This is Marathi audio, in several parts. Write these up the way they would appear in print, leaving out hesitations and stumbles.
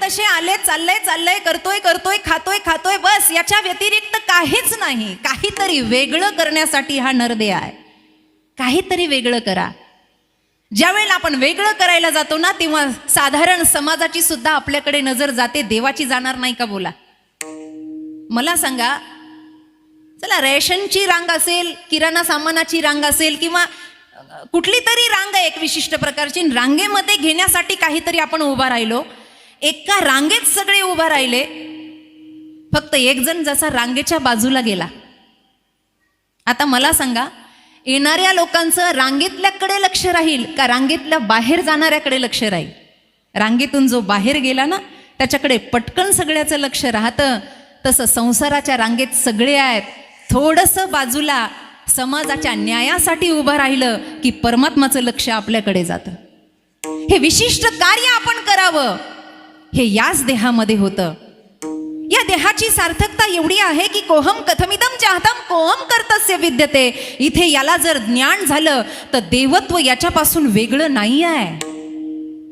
जसे आले चाललंय करतोय खातोय बस, याच्या व्यतिरिक्त काहीच नाही. काहीतरी वेगळं करण्यासाठी हा नरदेह आहे. काहीतरी वेगळं करा. ज्या वेळेला आपण वेगळं करायला जातो ना, तेव्हा साधारण समाजाची सुद्धा आपल्याकडे नजर जाते. देवाची जाणार नाही का? बोला मला सांगा. चला, रेशनची रांग असेल, किराणा सामानाची रांग असेल, किंवा कुठली तरी रांग आहे एक विशिष्ट प्रकारची, रांगेमध्ये घेण्यासाठी काहीतरी आपण उभा राहिलो. एका रांगेत सगळे उभा राहिले, फक्त एक जण जसा रांगेच्या बाजूला गेला. आता मला सांगा, येणाऱ्या लोकांचं रांगेतल्याकडे लक्ष राहील का रांगेतल्या बाहेर जाणाऱ्याकडे लक्ष राहील? रांगेतून जो बाहेर गेला ना, त्याच्याकडे पटकन सगळ्याचं लक्ष राहतं. तसं संसाराच्या रांगेत सगळे आहेत, थोडंसं बाजूला समाजाच्या न्यायासाठी उभं राहिलं की परमात्माचं लक्ष आपल्याकडे जातं. हे विशिष्ट कार्य आपण करावं, हे याच देहामध्ये होतं. या देहाची सार्थकता एवढी आहे की कोहम कथमिदम चाहतम कोहम कर्तस्य विद्यते. इथे याला जर ज्ञान झालं तर देवत्व याच्यापासून वेगळं नाही आहे.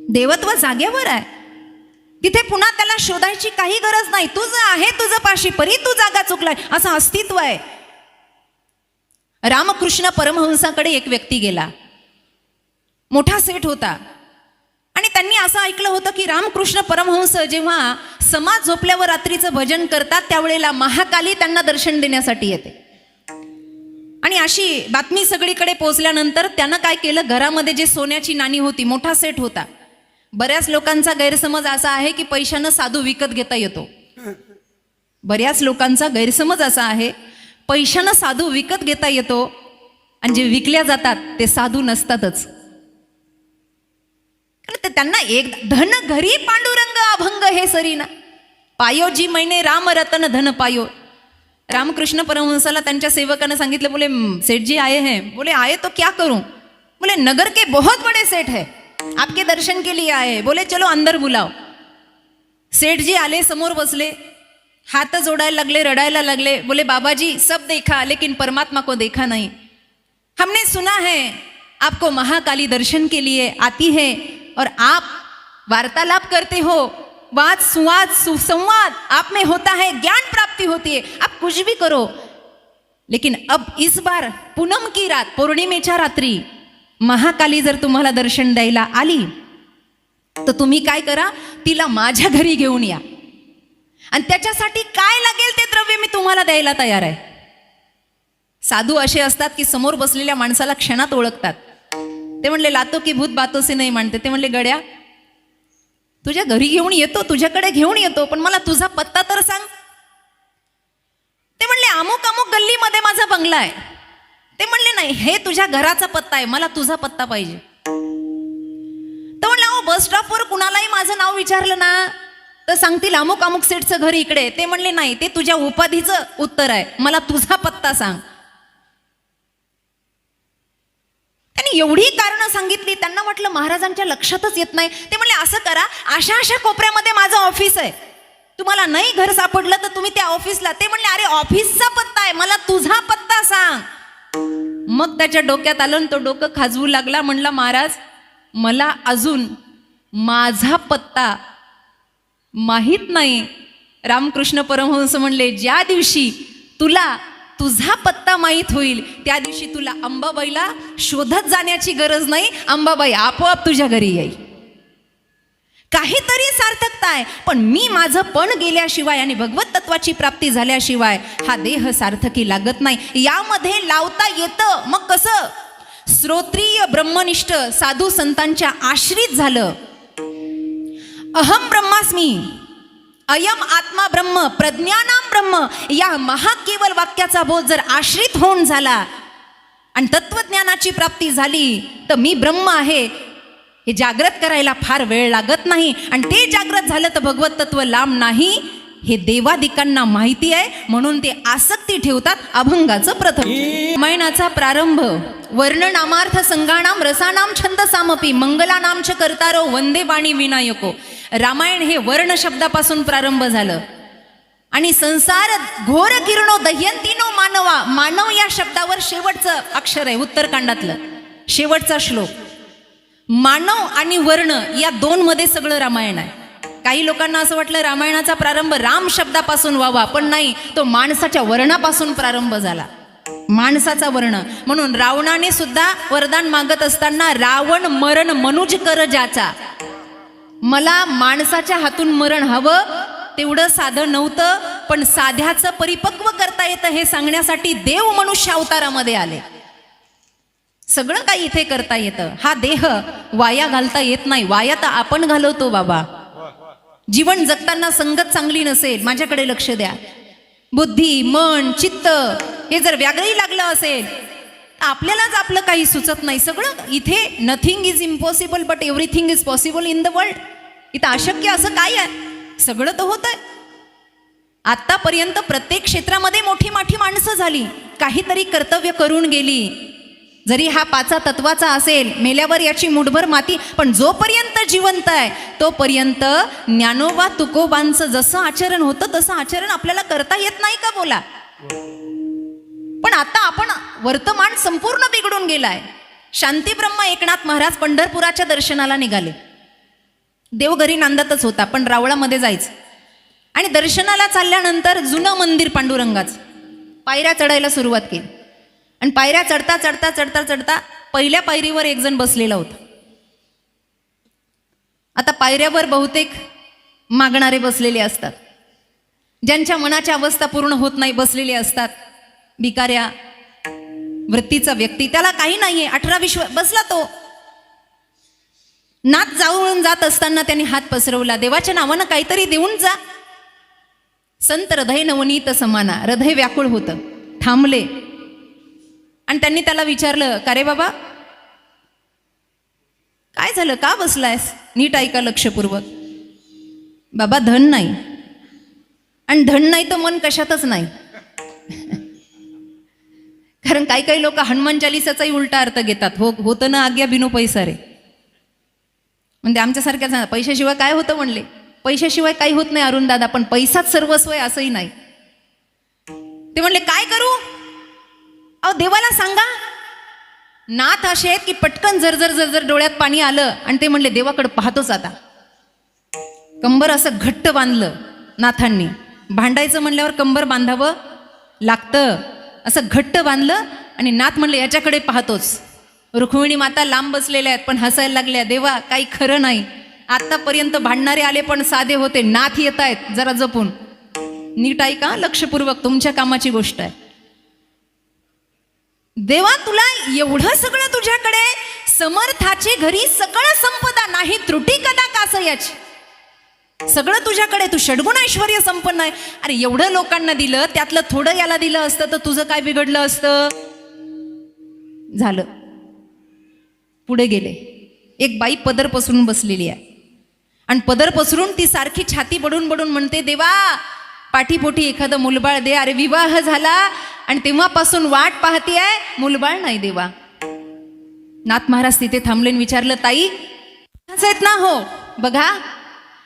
देवत्व जागेवर आहे. तिथे पुन्हा त्याला शोधायची काही गरज नाही. तुझं आहे, तुझं पाशी परी तू जागा चुकलाय, असं अस्तित्व आहे. रामकृष्ण परमहंसाकडे एक व्यक्ती गेला. मोठा सेठ होता आणि त्यांनी असं ऐकलं होतं की रामकृष्ण परमहंस जेव्हा समाज झोपल्यावर रात्रीचं भजन करतात, त्यावेळेला महाकाली त्यांना दर्शन देण्यासाठी येते. आणि अशी बातमी सगळीकडे पोहोचल्यानंतर त्यानं काय केलं, घरामध्ये जे सोन्याची नाणी होती, मोठा सेठ होता. बऱ्याच लोकांचा गैरसमज असा आहे की पैशानं साधू विकत घेता येतो. बऱ्याच लोकांचा गैरसमज असा आहे, पैशानं साधू विकत घेता येतो, आणि जे विकल्या जातात ते साधू नसतातच. त्यांना एक धन घरी पांडुरंग अभंग हे सरीना पायो जी मैंने राम रतन धन पायो. रामकृष्ण परमहंसाला त्यांच्या सेवकानं सांगितलं, बोले सेठ जी आए हैं. बोले आए तो क्या करूं? बोले नगर के बहुत बड़े सेठ है, आपके दर्शन के लिए आए. बोले चलो अंदर बुलाओ. सेठ जी आले, समोर बसले, हाथ जोड़ायला लागले, रडायला लागले. बोले बाबा जी सब देखा लेकिन परमात्मा को देखा नहीं. हमने सुना है आपको महाकाली दर्शन के लिए आती है और आप वार्तालाप करते हो, वाद सुवाद सुसंवाद आप में होता है, ज्ञान प्राप्ति होती है, आप कुछ भी करो, लेकिन अब इस बार पूनम की रात, पौर्णिमेच्या रात्री महाकाली जर तुम्हाला दर्शन द्यायला आली तर तुम्ही काय करा, तिला माझ्या घरी घेऊन या, आणि त्याच्यासाठी काय लागेल ते द्रव्य मी तुम्हाला द्यायला तयार आहे. साधू असे असतात की समोर बसलेल्या माणसाला क्षणात ओळखतात. ते म्हणले लातो की भूत बातो से नाही मानते. ते म्हणले गड्या, तुझ्या घरी घेऊन येतो, तुझ्याकडे घेऊन येतो, पण मला तुझा पत्ता तर सांग. ते म्हणले अमुक अमुक गल्लीमध्ये माझा बंगला आहे. ते म्हणले नाही, हे तुझ्या घराचा पत्ता आहे, मला तुझा पत्ता पाहिजे. तर म्हणलं अहो, बस स्टॉपवर कुणालाही माझं नाव विचारलं ना तर सांगतील अमुक अमुक सेठचं घर इकडे. ते म्हणले नाही, ते तुझ्या उपाधीचं उत्तर आहे, मला तुझा पत्ता सांग. त्यांनी एवढी कारणं सांगितली. त्यांना म्हटलं महाराजांच्या लक्षातच येत नाही. ते म्हणले असं करा, अशा अशा कोपऱ्यामध्ये माझं ऑफिस आहे, तुम्हाला नाही घर सापडलं तर तुम्ही त्या ऑफिसला. ते म्हणले अरे ऑफिसचा पत्ता आहे, मला तुझा पत्ता सांग. मग त्याच्या डोक्यात आलं, तो डोकं खाजवू लागला. म्हणला महाराज, मला अजून माझा पत्ता माहीत नाही. रामकृष्ण परमहंस म्हणले, ज्या दिवशी तुला तुझा पत्ता माहीत होईल त्या दिवशी तुला अंबाबाईला शोधत जाण्याची गरज नाही, अंबाबाई आपोआप तुझ्या घरी येईल. काहीतरी सार्थकता आहे, पण मी माझं पण गेल्याशिवाय आणि भगवत तत्वाची प्राप्ती झाल्याशिवाय हा देह सार्थकी लागत नाही. यामध्ये लावता येतं. मग कसं? श्रोत्रिय ब्रह्मनिष्ठ साधू संतांच्या आश्रित झालं. अहम ब्रह्मास्मी, अयम आत्मा ब्रह्म, प्रज्ञानाम ब्रह्म, या महाकेवल वाक्याचा बोध जर आश्रित होऊन झाला आणि तत्वज्ञानाची प्राप्ती झाली तर मी ब्रह्म आहे हे जागृत करायला फार वेळ लागत नाही. आणि ते जागृत झालं तर भगवत तत्व लांब नाही, हे देवादिकांना माहिती आहे, म्हणून ते आसक्ती ठेवतात. अभंगाचं प्रथम रामायणाचा प्रारंभ वर्णनामार्थ संगाणाम रसानाम छंद सामपी मंगलानाम च कर्तारो वंदे वाणी विनायको. रामायण हे वर्ण शब्दापासून प्रारंभ झालं आणि संसार घोर किरणो दह्यंतीनो मानवा, मानव या शब्दावर शेवटचं अक्षर आहे उत्तरकांडातलं, शेवटचा श्लोक. मानव आणि वर्ण या दोन मध्ये सगळं रामायण आहे. काही लोकांना असं वाटलं रामायणाचा प्रारंभ राम शब्दापासून व्हावा, पण नाही, तो माणसाच्या वर्णापासून प्रारंभ झाला, माणसाचा वर्ण. म्हणून रावणाने सुद्धा वरदान मागत असताना रावण मरण मनुज कर ज्याचा, मला माणसाच्या हातून मरण हवं, तेवढं साधं नव्हतं, पण साध्याचं परिपक्व करता येतं हे सांगण्यासाठी देव मनुष्य अवतारामध्ये आले. सगळं काही इथे करता येतं. हा देह वाया घालता येत नाही, वाया तर आपण घालवतो बाबा. जीवन जगताना संगत चांगली नसेल, माझ्याकडे लक्ष द्या, बुद्धी मन चित्त हे जर व्यागळी लागलं असेल, आपल्यालाच आपलं काही सुचत नाही. सगळं इथे nothing is impossible but everything is possible in the world. इथं अशक्य असं काय आहे, सगळं तर होत आहे. आतापर्यंत प्रत्येक क्षेत्रामध्ये मोठी मोठी माणसं झाली, काहीतरी कर्तव्य करून गेली. जरी हा पाचा तत्वाचा असेल, मेल्यावर याची मुठभर माती, पण जोपर्यंत जिवंत आहे तोपर्यंत ज्ञानोबा तुकोबांचं जसं आचरण होतं तसं आचरण आपल्याला करता येत नाही का बोला. पण आता आपण वर्तमान संपूर्ण बिघडून गेलाय. शांतीब्रह्म एकनाथ महाराज पंढरपुराच्या दर्शनाला निघाले. देवघरी नांदतच होता, पण रावळामध्ये जायचं. आणि दर्शनाला चालल्यानंतर जुनं मंदिर पांडुरंगाचं, पायऱ्या चढायला सुरुवात केली. आणि पायऱ्या चढता चढता चढता चढता पहिल्या पायरीवर एक जण बसलेला होता. आता पायऱ्यावर बहुतेक मागणारे बसलेले असतात, ज्यांच्या मनाच्या अवस्था पूर्ण होत नाही बसलेले असतात. भिकाऱ्या वृत्तीचा व्यक्ती, त्याला काही नाहीये, 18-20 बसला तो. नाथ जाऊन जात असताना त्यांनी हात पसरवला, देवाच्या नावानं काहीतरी देऊन जा. संत हृदय नवनीत समाना, हृदय व्याकुळ होतं, थांबले. आणि त्यांनी त्याला विचारलं, का रे बाबा काय झालं, का बसलायस, नीट ऐका लक्षपूर्वक. बाबा धन नाही, आणि धन नाही तर मन कशातच नाही. कारण काही काही लोक हनुमान चालिसाचाही उलटा अर्थ घेतात. होतं ना आज्ञा बिनो पैसा रे, म्हणजे आमच्यासारख्याच पैशाशिवाय काय होतं म्हणले, पैशाशिवाय काही होत नाही अरुण दादा, पण पैसाच सर्वस्व आहे असंही नाही. ते म्हणले काय करू, अहो देवाला सांगा. नाथ असे आहेत की पटकन जर डोळ्यात पाणी आलं आणि ते म्हणले देवाकडे पाहतोच आता. कंबर असं घट्ट बांधलं नाथांनी. भांडायचं म्हणल्यावर कंबर बांधावं लागतं, असं घट्ट बांधलं आणि नाथ म्हणले याच्याकडे पाहतोच. रुक्मिणी माता लांब बसलेल्या आहेत पण हसायला लागल्या, देवा काही खरं नाही, आतापर्यंत भांडणारे आले पण साधे होते, नाथ येत आहेत, जरा जपून. नीट ऐका लक्षपूर्वक, तुमच्या कामाची गोष्ट आहे. देवा तुला एवढं सगळं तुझ्याकडे, समर्थाचे घरी सकळ संपदा, नाही त्रुटी कदा कासयाची. सगळं तुझ्याकडे, तू षड्गुण ऐश्वर्य संपन्न आहे. अरे एवढं लोकांना दिलं, त्यातलं थोडं याला दिलं असतं तर तुझं काय बिघडलं असतं. झालं, पुढे गेले. एक बाई पदर पसरून बसलेली आहे आणि पदर पसरून ती सारखी छाती बडून बडून म्हणते, देवा पाठीपोटी एखादं मुलबाळ दे. अरे विवाह झाला आणि तेव्हापासून वाट पाहते आहे, मुलबाळ नाही देवा. नाथ महाराज तिथे थांबले, विचारलं, ताई आहेत ना. हो बघा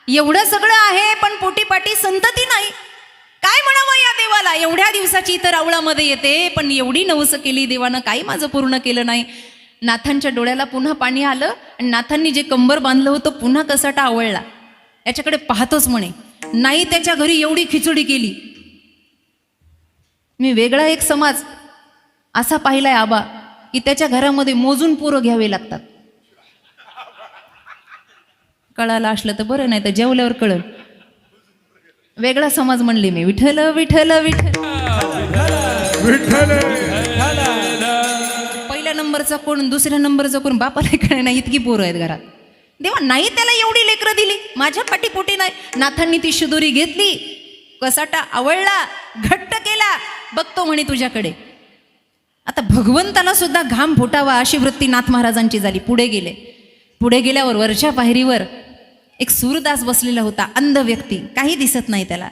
एवढं सगळं आहे पण पोटी पाटी संतती नाही, काय म्हणावं या देवाला. एवढ्या दिवसाची इतर रावळामध्ये येते पण एवढी नवस केली देवानं, काही माझं पूर्ण केलं नाही. नाथांच्या डोळ्याला पुन्हा पाणी आलं आणि नाथांनी जे कंबर बांधलं होतं पुन्हा कसाटा आवळला. याच्याकडे पाहतोच म्हणे, नाही त्याच्या घरी एवढी खिचडी केली. मी वेगळा एक समाज असा पाहिलाय आबा की त्याच्या घरामध्ये मोजून पोरं घ्यावे लागतात. कळालं असलं तर बरं, नाही तर जेवल्यावर कळलं. वेगळा समाज म्हणले मी. विठ्ठल विठ्ठल विठ्ठल, पहिल्या नंबरचा कोण, दुसऱ्या नंबरचा कोण, बापाला कळे नाही, इतकी पोरं आहेत घरात. देवा नाही त्याला एवढी लेकरं दिली, माझ्या पाठीपोटी नाही. नाथांनी ती शिदोरी घेतली, कसाटा आवळला, घट्ट केला, बघतो म्हणे तुझ्याकडे. आता भगवंताला सुद्धा घाम फुटावा अशी वृत्ती नाथ महाराजांची झाली. पुढे गेले. पुढे गेल्यावर वरच्या पायरीवर एक सूरदास बसलेला होता, अंध व्यक्ती, काही दिसत नाही त्याला.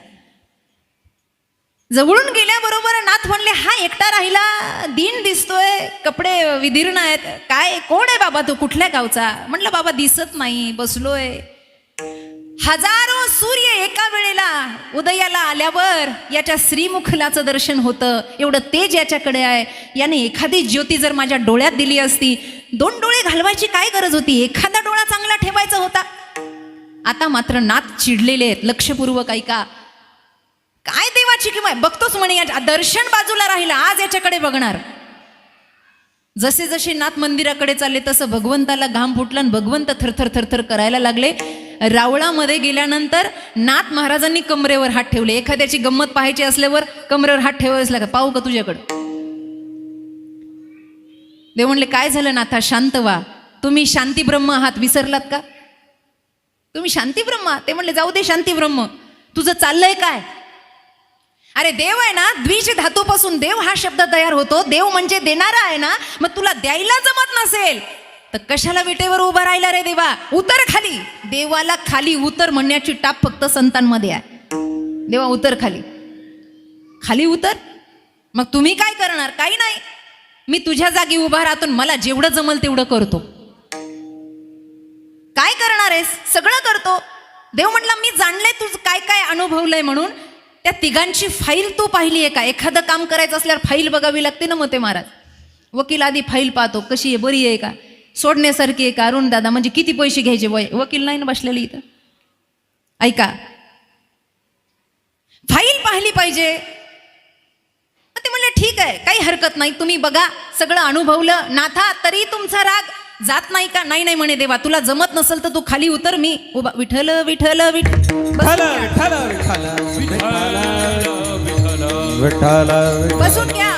जवळून गेल्याबरोबर नाथ म्हणले, हा एकटा राहिला, दीन दिसतोय, कपडे विदीर्ण आहेत, काय कोण आहे बाबा तू, कुठल्या गावचा. म्हटलं बाबा दिसत नाही, बसलोय. हजारो सूर्य एका वेळेला उदयाला आल्यावर याच्या श्रीमुखलाचं दर्शन होतं, एवढं तेज याच्याकडे आहे. याने एखादी ज्योती जर माझ्या डोळ्यात दिली असती, 2 डोळे घालवायची काय गरज होती, एखादा डोळा चांगला ठेवायचा होता. आता मात्र नाथ चिडलेले आहेत. लक्षपूर्वक ऐका. काय देवाची किंमत, बघतोच म्हणे, दर्शन बाजूला राहिलं, आज याच्याकडे बघणार. जसे जसे नाथ मंदिराकडे चालले तसं भगवंताला घाम फुटला आणि भगवंत थरथर थरथर करायला लागले. रावळामध्ये गेल्यानंतर नाथ महाराजांनी कमरेवर हात ठेवले. एखाद्याची गंमत पाहायची असल्यावर कमरेवर हात ठेवायच लागत. पाहू का तुझ्याकडं? देव म्हणले काय झालं नाथा, शांत व्हा. तुम्ही शांती ब्रह्म आहात, विसरलात का? तुम्ही शांती ब्रह्म आहात. ते म्हणले जाऊ दे शांती ब्रह्म, तुझं चाललंय काय? अरे देव आहे ना, द्विज धातूपासून देव हा शब्द तयार होतो. देव म्हणजे देणारा आहे ना, मग तुला द्यायला जमत नसेल तर कशाला विटेवर उभा राहिला रे देवा? उतर खाली. देवाला खाली उतर म्हणण्याची टाप फक्त संतांमध्ये आहे. देवा उतर खाली, खाली उतर. मग तुम्ही काय करणार? काही नाही, मी तुझ्या जागी उभा राहतो, मला जेवढं जमल तेवढं करतो. काय करणार आहेस? सगळं करतो. देव म्हटला मी जाणलंय तुझं काय काय अनुभवलंय म्हणून. त्या तिघांची फाईल तू पाहिली आहे का? एखादं काम करायचं असल्यावर फाईल बघावी लागते ना. मग ते महाराज वकील आधी फाईल पाहतो, कशी आहे, बरी आहे का, सोडण्यासारखी आहे का, अरुण दादा म्हणजे किती पैसे घ्यायचे, वकील नाही ना बसलेले इथं. ऐका, फाईल पाहिली पाहिजे. ते म्हणले ठीक आहे, काही हरकत नाही, तुम्ही बघा, सगळं अनुभवलं. नाथा तरी तुमचा राग जात नाही का? नाही नाही म्हणे देवा, तुला जमत नसेल तर तू खाली उतर, मी उभा. विठ्ठल विठ्ठल बसून घ्या.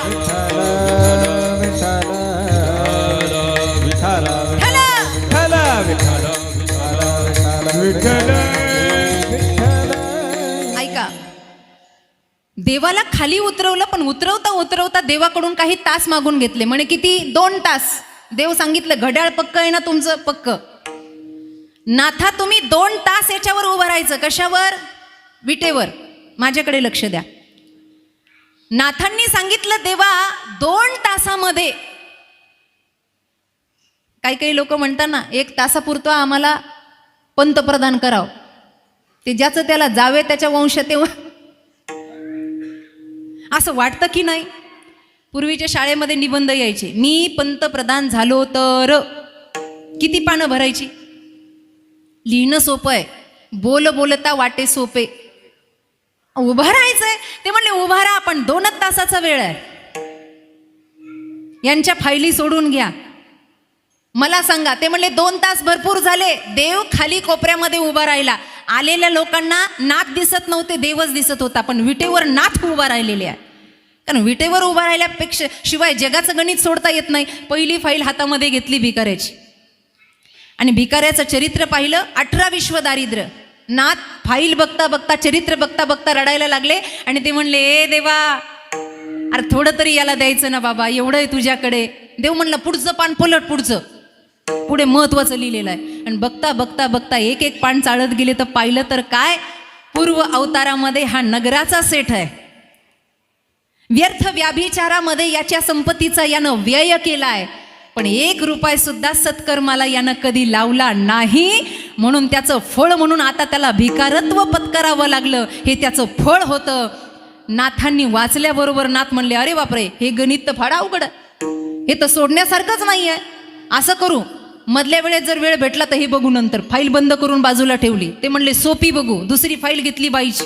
ऐका, देवाला खाली उतरवलं, पण उतरवता उतरवता देवाकडून काही तास मागून घेतले. म्हणे किती? 2 तास. देव सांगितलं घड्याळ पक्क आहे ना तुमचं? पक्क. नाथा तुम्ही 2 तास याच्यावर उभं राहायचं. कशावर? विटेवर. माझ्याकडे लक्ष द्या. नाथांनी सांगितलं देवा 2 तासामध्ये. काही काही लोक म्हणतात ना 1 तासापुरतं आम्हाला पंतप्रधान करावं. ते ज्याचं त्याला जावे त्याच्या वंशतेवर असं वाटतं की नाही? पूर्वीच्या शाळेमध्ये निबंध यायचे, मी पंतप्रधान झालो तर. किती पानं भरायची? लिहिणं सोपं आहे, बोल बोलता वाटे सोपे. उभं राहायचंय. ते म्हणले उभा राहा, पण 2 तासाचा वेळ आहे. यांच्या फायली सोडून घ्या, मला सांगा. ते म्हणले 2 तास भरपूर झाले. देव खाली कोपऱ्यामध्ये उभा राहिला. आलेल्या लोकांना नाथ दिसत नव्हते, देवच दिसत होता. पण विटेवर नाथ उभा राहिलेले आहे. कारण विटेवर उभा राहिल्यापेक्षा शिवाय जगाचं गणित सोडता येत नाही. पहिली फाईल हातामध्ये घेतली भिकाऱ्याची आणि भिकाऱ्याचं चरित्र पाहिलं. 18 विश्व दारिद्र्य. नाथ फाईल बघता बघता, चरित्र बघता बघता रडायला लागले आणि ते म्हणले ए देवा, अरे थोडं तरी याला द्यायचं ना बाबा, एवढं आहे तुझ्याकडे. देव म्हणलं पुढचं पान पलट, पुढचं. पुढे महत्वाचं लिहिलेलं आहे. आणि बघता बघता बघता एक एक पान चाळत गेले तर पाहिलं तर काय, पूर्व अवतारामध्ये हा नगराचा सेठ आहे. व्यर्थ व्याभिचारामध्ये याच्या संपत्तीचा यानं व्यय केलाय, पण 1 रुपया सुद्धा सत्कर्माला यानं कधी लावला नाही. म्हणून त्याचं फळ म्हणून आता त्याला भिकारत्व पत्करावं लागलं. हे त्याचं फळ होतं. नाथांनी वाचल्याबरोबर नाथ म्हणले अरे बापरे, हे गणित तर फार अवघड, हे तर सोडण्यासारखंच नाही आहे. असं करू, मधल्या वेळेत जर वेळ भेटला तर हे बघू नंतर. फाईल बंद करून बाजूला ठेवली. ते म्हणले सोपी बघू. दुसरी फाईल घेतली बाईची.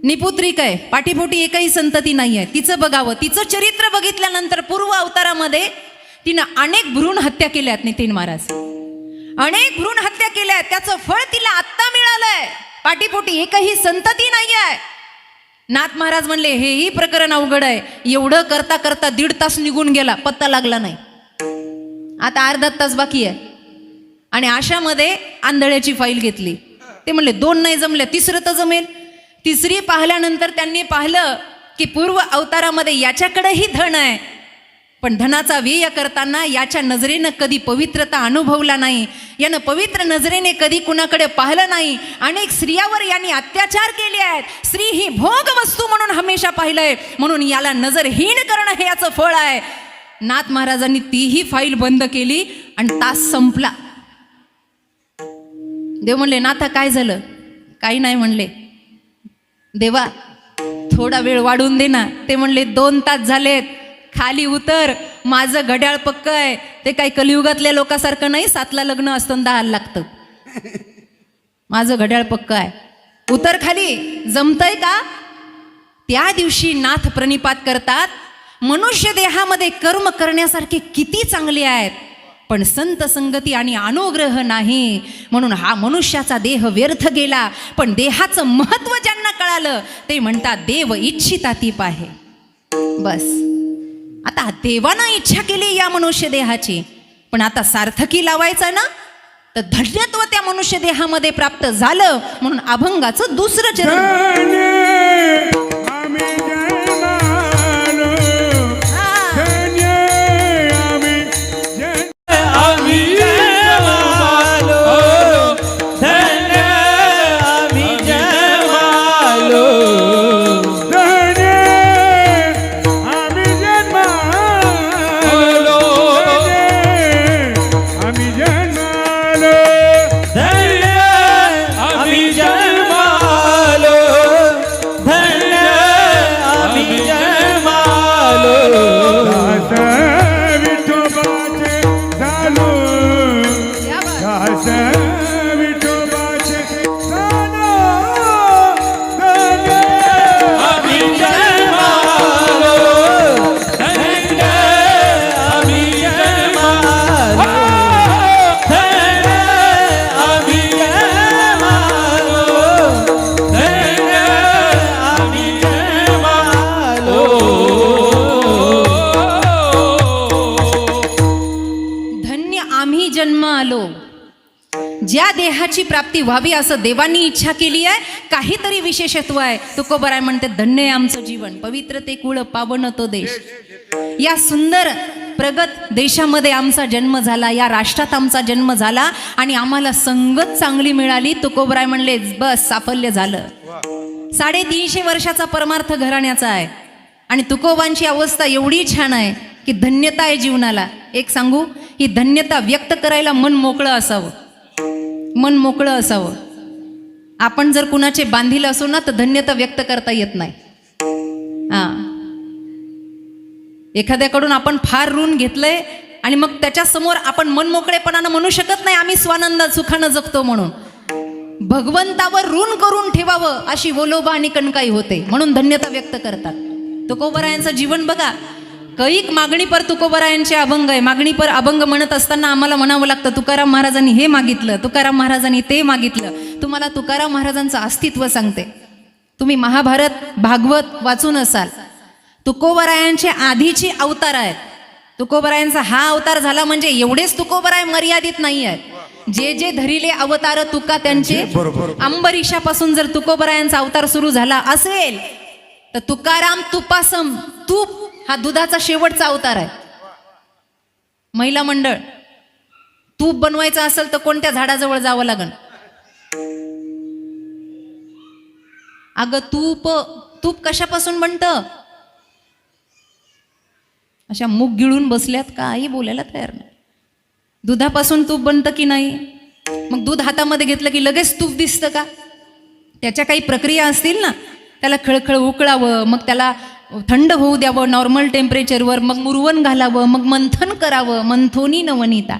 निपुत्रिक आहे, पाठीपोटी एकही संतती नाही आहे, तिचं बघावं. तिचं चरित्र बघितल्यानंतर पूर्व अवतारामध्ये तिनं अनेक भ्रूण हत्या केल्यात. नितीन महाराज, अनेक भ्रूण हत्या केल्यात. त्याचं फळ तिला आत्ता मिळालंय. पाठीपोटी एकही संतती नाही आहे. नाथ महाराज म्हणले हेही प्रकरण अवघड आहे. एवढं करता करता 1.5 तास निघून गेला, पत्ता लागला नाही. आता अर्धा तास बाकी आहे. आणि अशामध्ये आंधळ्याची फाईल घेतली. ते म्हणले 2 नाही जमल्या, 3रं तर जमेल. 3री पाहिल्यानंतर त्यांनी पाहिलं की पूर्व अवतारामध्ये याच्याकडेही धन आहे, पण धनाचा व्यय करताना याच्या नजरेनं कधी पवित्रता अनुभवला नाही. यानं पवित्र नजरेने कधी कुणाकडे पाहिलं नाही. अनेक स्त्रियावर यांनी अत्याचार केले आहेत. स्त्री ही भोग वस्तू म्हणून हमेशा पाहिलंय, म्हणून याला नजरहीन करणं हे याचं फळ आहे. नाथ महाराजांनी तीही फाईल बंद केली आणि तास संपला. देव म्हणले नाथा काय झालं? काही नाही म्हणले. देवा थोडा वेळ वाढून दे ना. ते म्हणले 2 तास झालेत, खाली उतर. माझं घड्याळ पक्क आहे. ते काही कलियुगातल्या लोकांसारखं नाही, 7ला लग्न असतं 10ला लागतं. माझं घड्याळ पक्क आहे. उतर खाली, जमतंय का? त्या दिवशी नाथ प्रणिपात करतात, मनुष्य देहामध्ये कर्म करण्यासारखे किती चांगले आहेत, पण संत संगती आणि अनुग्रह नाही, म्हणून हा मनुष्याचा देह व्यर्थ गेला. पण देहाचं महत्व ज्यांना कळालं ते म्हणतात देव इच्छिता ती पाहे. बस आता देवानं इच्छा केली या मनुष्य देहाची, पण आता सार्थकी लावायचं ना, तर धन्यत्व त्या मनुष्य देहामध्ये प्राप्त झालं, म्हणून अभंगाचं दुसरं चरण. ज्या देहाची प्राप्ती व्हावी असं देवांनी इच्छा केली आहे, काहीतरी विशेषत्व आहे. तुकोबराय म्हणते धन्य आहे आमचं जीवन, पवित्र ते कुळ पावन तो देश. या सुंदर प्रगत देशामध्ये आमचा जन्म झाला, या राष्ट्रात आमचा जन्म झाला आणि आम्हाला संगत चांगली मिळाली. तुकोबराय म्हणले बस साफल्य झालं. 350 वर्षाचा परमार्थ घराण्याचा आहे आणि तुकोबांची अवस्था एवढी छान आहे की धन्यता आहे जीवनाला. एक सांगू, ही धन्यता व्यक्त करायला मन मोकळं असावं, मन मोकळं असावं. आपण जर कुणाचे बांधील असो ना तर धन्यता व्यक्त करता येत नाही. एखाद्याकडून आपण फार ऋण घेतलंय आणि मग त्याच्या समोर आपण मनमोकळेपणानं म्हणू शकत नाही आम्ही स्वानंदात सुखानं जगतो म्हणून. भगवंतावर ऋण करून ठेवावं अशी वोलोबा आणि कणकाई होते, म्हणून धन्यता व्यक्त करतात. तुकोबरायांचं जीवन बघा, कैक मागणी पर तुकोबरायांचे अभंग आहे. मागणी पर अभंग म्हणत असताना आम्हाला म्हणावं लागतं तुकाराम महाराजांनी हे मागितलं, तुकाराम महाराजांनी ते मागितलं. तुम्हाला तुकाराम महाराजांचं अस्तित्व सांगते. तुम्ही महाभारत भागवत वाचून असाल. तुकोबरायांचे आधीचे अवतार आहेत. तुकोबरायांचा हा अवतार झाला म्हणजे एवढेच तुकोबराय मर्यादित नाही आहेत. जे जे धरिले अवतार तुका त्यांचे, अंबरीशापासून जर तुकोबरायांचा अवतार सुरू झाला असेल तर तुकाराम तुपासम, तूप हा दुधाचा शेवटचा अवतार आहे. महिला मंडळ, तूप बनवायचं असेल तर कोणत्या झाडाजवळ जावं लागेल? अगं तूप कशापासून बनतं? अशा मुग गिळून बसल्यात, काही बोलायला तयार नाही. दुधापासून तूप बनतं की नाही? मग दूध हातामध्ये घेतलं की लगेच तूप दिसतं का? त्याच्या काही प्रक्रिया असतील ना. त्याला खळखळ उकळावं, मग त्याला थंड होऊ द्यावं नॉर्मल टेम्परेचरवर, मग मुरवण घालावं, मग मंथन करावं, मंथोनी नवनीता.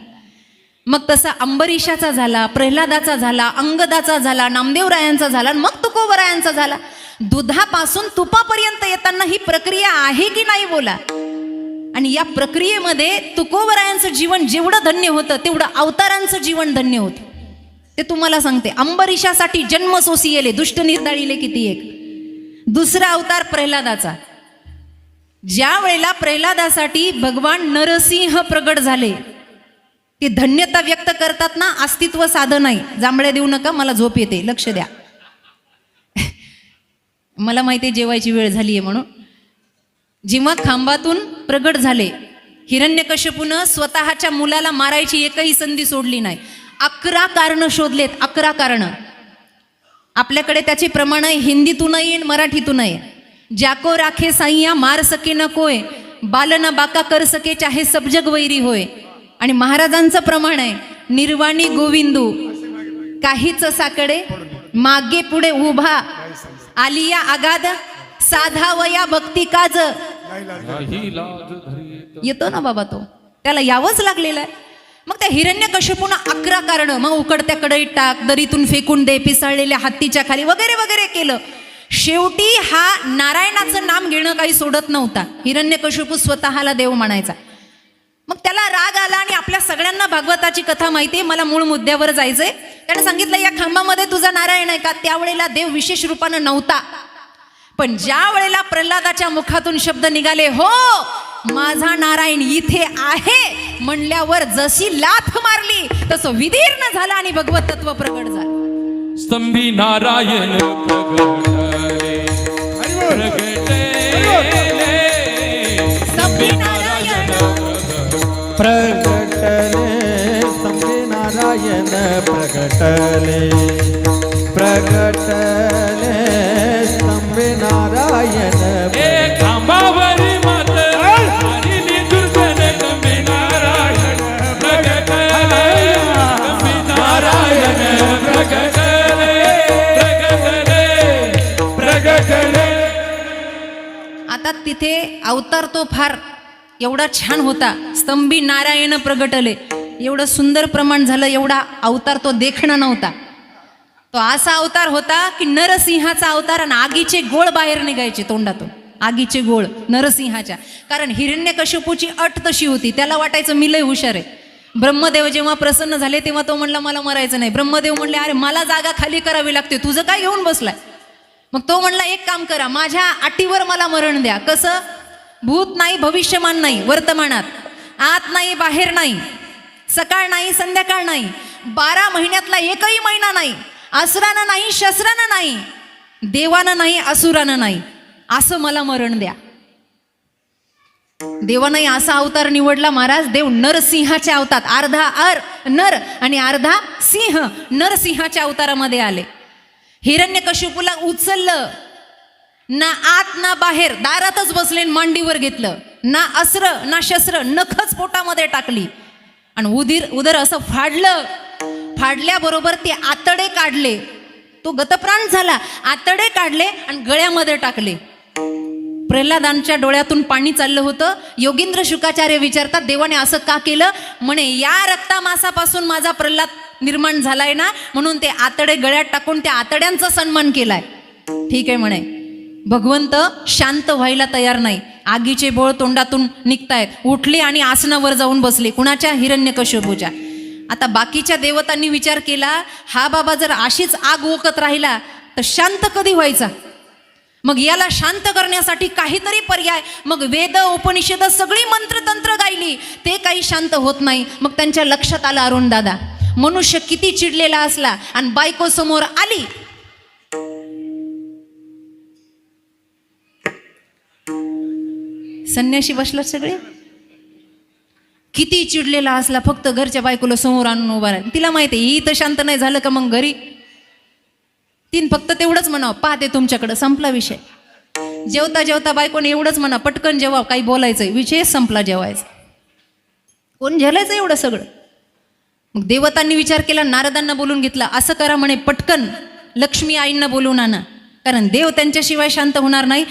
मग तसा अंबरीशाचा झाला, प्रल्हादाचा झाला, अंगदाचा झाला, नामदेवरायांचा झाला, मग तुकोबरायांचा झाला. दुधापासून तुपापर्यंत येताना ही प्रक्रिया आहे की नाही बोला. आणि या प्रक्रियेमध्ये तुकोबरायांचं जीवन जेवढं धन्य होतं तेवढं अवतारांचं जीवन धन्य होतं. ते तुम्हाला सांगते. अंबरीशासाठी जन्म सोसियेले, दुष्ट निर्दाळीले किती एक. दुसरा अवतार प्रल्हादाचा. ज्या वेळेला प्रल्हादासाठी भगवान नरसिंह प्रगट झाले, ते धन्यता व्यक्त करतात ना, अस्तित्व साधं नाही. जांभळ्या देऊ नका, मला झोप येते, लक्ष द्या. मला माहिती जेवायची वेळ झाली आहे म्हणून. जेव्हा खांबातून प्रगट झाले, हिरण्यकश्यपूनं स्वतःच्या मुलाला मारायची एकही संधी सोडली नाही. 11 कारणं शोधलेत, 11 कारणं. आपल्याकडे त्याचे प्रमाण आहे, हिंदीतूनही मराठीतूनही. जाको राखे साईया मार सके न कोय, बाल न बाका कर सके चाहे सब जग वैरी होय. आणि महाराजांचं प्रमाण आहे, निर्वाणी गोविंदू काहीच साकडे, मागे पुढे उभा आलिया आगाध, साधा वया भक्ती काज. येतो ना बाबा तो, त्याला यावंच लागलेलं आहे. मग त्या हिरण्यकश्यपूनं 11 कारणं, मग उकडत्या कढईत टाक, दरीतून फेकून दे, पिसाळलेल्या हत्तीच्या खाली वगैरे वगैरे केलं. शेवटी हा नारायणाचं नाम घेणं काही सोडत नव्हता. हिरण्यकश्यपू स्वतःला देव म्हणायचा. मग त्याला राग आला आणि आपल्या सगळ्यांना भागवताची कथा माहिती, मला मूळ मुद्द्यावर जायचंय. त्याने सांगितलं, या खांबामध्ये तुझा नारायण आहे का? त्यावेळेला देव विशेष रूपानं नव्हता. पण ज्या वेळेला प्रल्हादाच्या मुखातून शब्द निघाले, हो माझा नारायण इथे आहे म्हणल्यावर जशी लाथ मारली तसं विदीर्ण झाला आणि भगवत तत्व प्रगट झालं. स्तंभी नारायण प्रगटले, स्तंभी नारायण प्रगटले, स्तंभी नारायण प्रगटले, प्रगटले स्तंभी नारायण. खांबावरी मात हरिली दुर्जन स्तंभी नारायण प्रगटले, स्तंभी नारायण प्रगटले, प्रगटले, प्रगटले. आता तिथे अवतार तो फार एवढा छान होता. स्तंभी नारायण प्रगटले एवढं सुंदर प्रमाण झालं, एवढा अवतार तो देखणा नव्हता. तो असा अवतार होता की नरसिंहाचा अवतार, आणि आगीचे गोळ बाहेर निघायचे तोंडातून, आगीचे गोळ नरसिंहाच्या. कारण हिरण्यकश्यपूची अट तशी होती, त्याला वाटायचं मी लय हुशार आहे. ब्रह्मदेव जेव्हा प्रसन्न झाले तेव्हा तो म्हणला मला मरायचं नाही. ब्रह्मदेव म्हणले, अरे मला जागा खाली करावी लागते, तुझं काय घेऊन बसलाय? मग तो म्हणला, एक काम करा, माझ्या अटीवर मला मरण द्या. कसं? भूत नाही, भविष्यमान नाही, वर्तमानात, आत नाही, बाहेर नाही, सकाळ नाही, संध्याकाळ नाही, 12 महिन्यातला एकही महिना नाही, असुरानं नाही, शस्त्रानं नाही, देवानं नाही, असुरानं नाही, असं मला मरण द्या. देवानंही असा अवतार निवडला महाराज. देव नरसिंहाच्या अवतार, अर्धा नर आणि अर्धा सिंह, नरसिंहाच्या अवतारामध्ये आले. हिरण्यकश्यपूला उचललं, ना आत ना बाहेर, दारातच बसले, मांडीवर घेतलं, ना अस्त्र ना शस्त्र, नखच पोटामध्ये टाकली आणि उदर असं फाडलं. फाडल्याबरोबर ते आतडे काढले, तो गतप्राण झाला. आतडे काढले आणि गळ्यामध्ये टाकले. प्रल्हादांच्या डोळ्यातून पाणी चाललं होतं. योगींद्र शुकाचार्य विचारतात, देवाने असं का केलं? म्हणे, या रक्तामासापासून माझा प्रल्हाद निर्माण झालाय ना, म्हणून ते आतडे गळ्यात टाकून त्या आतड्यांचा सन्मान केलाय. ठीक आहे म्हणे. भगवंत शांत व्हायला तयार नाही. आगीचे बोळ तोंडातून निघतायत. उठले आणि आसनावर जाऊन बसले. कुणाच्या? हिरण्यकश्यपूच्या. आता बाकीच्या देवतांनी विचार केला, हा बाबा जर अशीच आग ओकत राहिला तर शांत कधी व्हायचा? मग याला शांत करण्यासाठी काहीतरी पर्याय. मग वेद उपनिषद सगळी मंत्रतंत्र गायली, ते काही शांत होत नाही. मग त्यांच्या लक्षात आलं, अरुण दादा, मनुष्य किती चिडलेला असला आणि बायको समोर आली, संन्याशी बसला सगळे, किती चिडलेला असला, फक्त घरच्या बायकोला समोर आणून उभा राहील. तिला माहिती आहे ही तर शांत नाही झालं का मग घरी तीन फक्त तेवढंच म्हणावं, पाहते तुमच्याकडं, संपला विषय. जेवता जेवता बायकोने एवढंच म्हणा, पटकन जेव्हा काही बोलायचंय, विषय संपला जेवायचा. कोण झेलायचं एवढं सगळं? मग देवतांनी विचार केला, नारदांना बोलून घेतला, असं करा म्हणे, पटकन लक्ष्मी आईंना बोलून आणा, कारण देव त्यांच्याशिवाय शांत होणार नाही.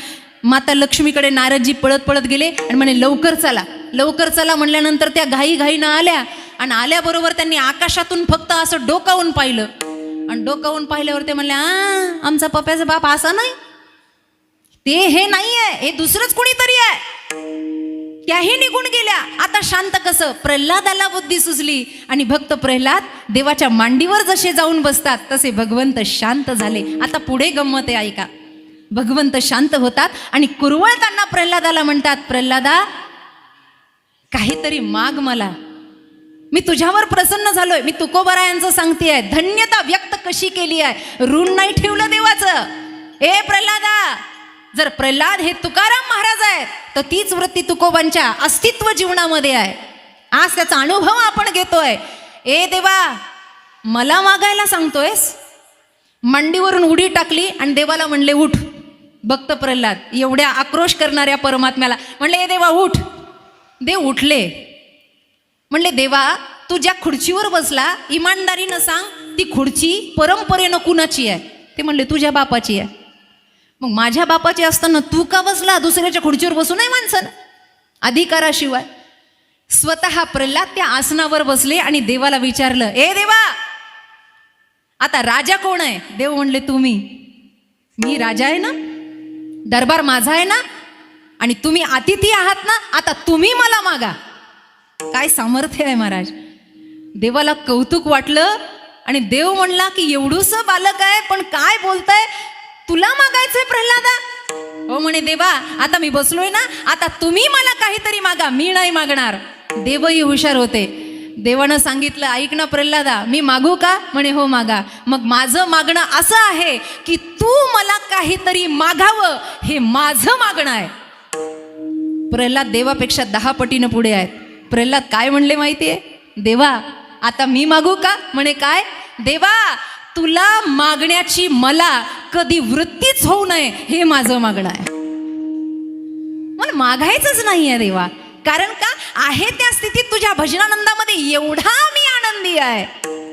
माता लक्ष्मीकडे नारदजी पळत पळत गेले आणि म्हणे, लवकर चला, लवकर चला. म्हणल्यानंतर त्या घाईघाईनं आल्या आणि आल्याबरोबर त्यांनी आकाशातून फक्त असं डोकावून पाहिलं आणि डोकावून पाहिल्यावर ते म्हणले, आमचा पप्याचा बाप असा नाही, ते हे नाही आहे, हे दुसरंच कुणीतरी आहे. त्याही निघून गेल्या. आता शांत कसं? प्रल्हादाला बुद्धी सुचली आणि भक्त प्रल्हाद देवाच्या मांडीवर जसे जाऊन बसतात तसे भगवंत शांत झाले. आता पुढे गंमत आहे, ऐका. भगवंत शांत होतात आणि कुरवळताना प्रल्हादाला म्हणतात, प्रल्हादा काहीतरी माग मला, मी तुझ्यावर प्रसन्न झालोय. मी तुकोबरायांचं सांगतेय, धन्यता व्यक्त कशी केली आहे, ऋण नाही ठेवलं देवाचं. ए प्रल्हादा, जर प्रल्हाद हे तुकाराम महाराज आहेत तर तीच वृत्ती तुकोबांच्या अस्तित्व जीवनामध्ये आहे. आज त्याचा अनुभव आपण घेतोय. ए देवा, मला मागायला सांगतोयस? मांडीवरून उडी टाकली आणि देवाला म्हणले, उठ. भक्त प्रल्हाद एवढ्या आक्रोश करणाऱ्या परमात्म्याला म्हणले, ए देवा उठ. देव उठले. म्हणले, देवा तू ज्या खुर्चीवर बसला, इमानदारीनं सांग, ती खुर्ची परंपरेनं कुणाची आहे? ते म्हणले, तुझ्या बापाची आहे. मग माझ्या बापाची असताना तू का बसला? दुसऱ्याच्या खुर्चीवर बसू नये माणसानं अधिकाराशिवाय. स्वतः प्रल्हाद त्या आसनावर बसले आणि देवाला विचारलं, ए देवा, आता राजा कोण आहे? देव म्हणले, तुम्ही. मी राजा आहे ना, दरबार माझा आहे ना, आणि तुम्ही अतिथी आहात ना, आता तुम्ही मला मागा. काय सामर्थ्य आहे महाराज. देवाला कौतुक वाटलं आणि देव म्हणला की एवढूसं बालक आहे पण काय बोलताय, तुला मागायचंय प्रल्हादा? हो म्हणे, देवा आता मी बसलोय ना, आता तुम्ही मला काहीतरी मागा, मी नाही मागणार. देवही हुशार होते. देवानं सांगितलं, ऐक ना प्रल्हादा, मी मागू का? म्हणे, हो मागा. मग माझं मागणं असं आहे की तू मला काहीतरी मागावं, हे माझं मागणं आहे. प्रल्हाद देवापेक्षा 10 पटीनं पुढे आहेत. प्रल्हाद काय म्हणले माहितीये? देवा आता मी मागू का? म्हणे, काय? देवा तुला मागण्याची मला कधी वृत्तीच होऊ नये, हे माझं मागणं आहे. मला मागायचंच नाहीये देवा, कारण का आहे त्या स्थितीत तुझ्या भजनानंदामध्ये एवढा मी आनंदी आहे.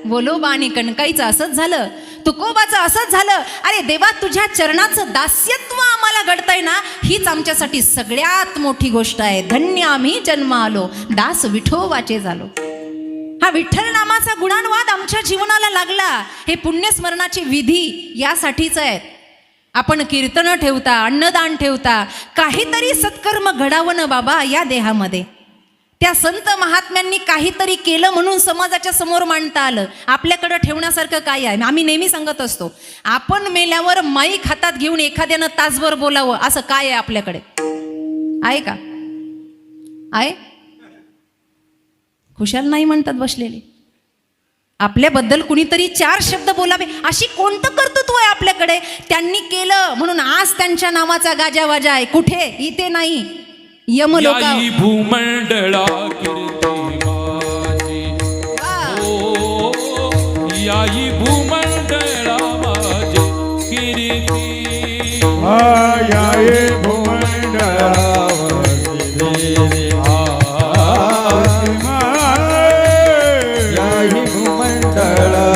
बोलोबा आणि कणकाईचं असंच झालं, तुकोबाचं असंच झालं. अरे देवा, तुझ्या चरणाचं दास्यत्व आम्हाला घडतंय ना, हीच आमच्यासाठी सगळ्यात मोठी गोष्ट आहे. धन्य आम्ही जन्म आलो, दास विठोबाचे झालो. हा विठ्ठल नामाचा गुणानुवाद आमच्या जीवनाला लागला. हे पुण्यस्मरणाची विधी यासाठीच आहेत. आपण कीर्तन ठेवता, अन्नदान ठेवता, काहीतरी सत्कर्म घडावं ना बाबा या देहामध्ये. त्या संत महात्म्यांनी काहीतरी केलं म्हणून समाजाच्या समोर मांडता आलं. आपल्याकडं ठेवण्यासारखं काय आहे? आम्ही नेहमी सांगत असतो, आपण मेल्यावर माईक हातात घेऊन एखाद्यानं तासभर बोलावं असं काय आहे आपल्याकडे? आहे का? आहे? खुशाल नाही म्हणतात बसलेले. आपल्याबद्दल कुणीतरी 4 शब्द बोलावे अशी कोणतं कर्तृत्व आहे आपल्याकडे? त्यांनी केलं म्हणून आज त्यांच्या नावाचा गाजावाजा आहे. कुठे? इथे नाही, यमलोका. याई भूमंडळा कीर्ती माझी, ओ याई भूमंडळा माझी कीर्ती. याये भूमंडळावरती देवी, याही भूमंडळावरती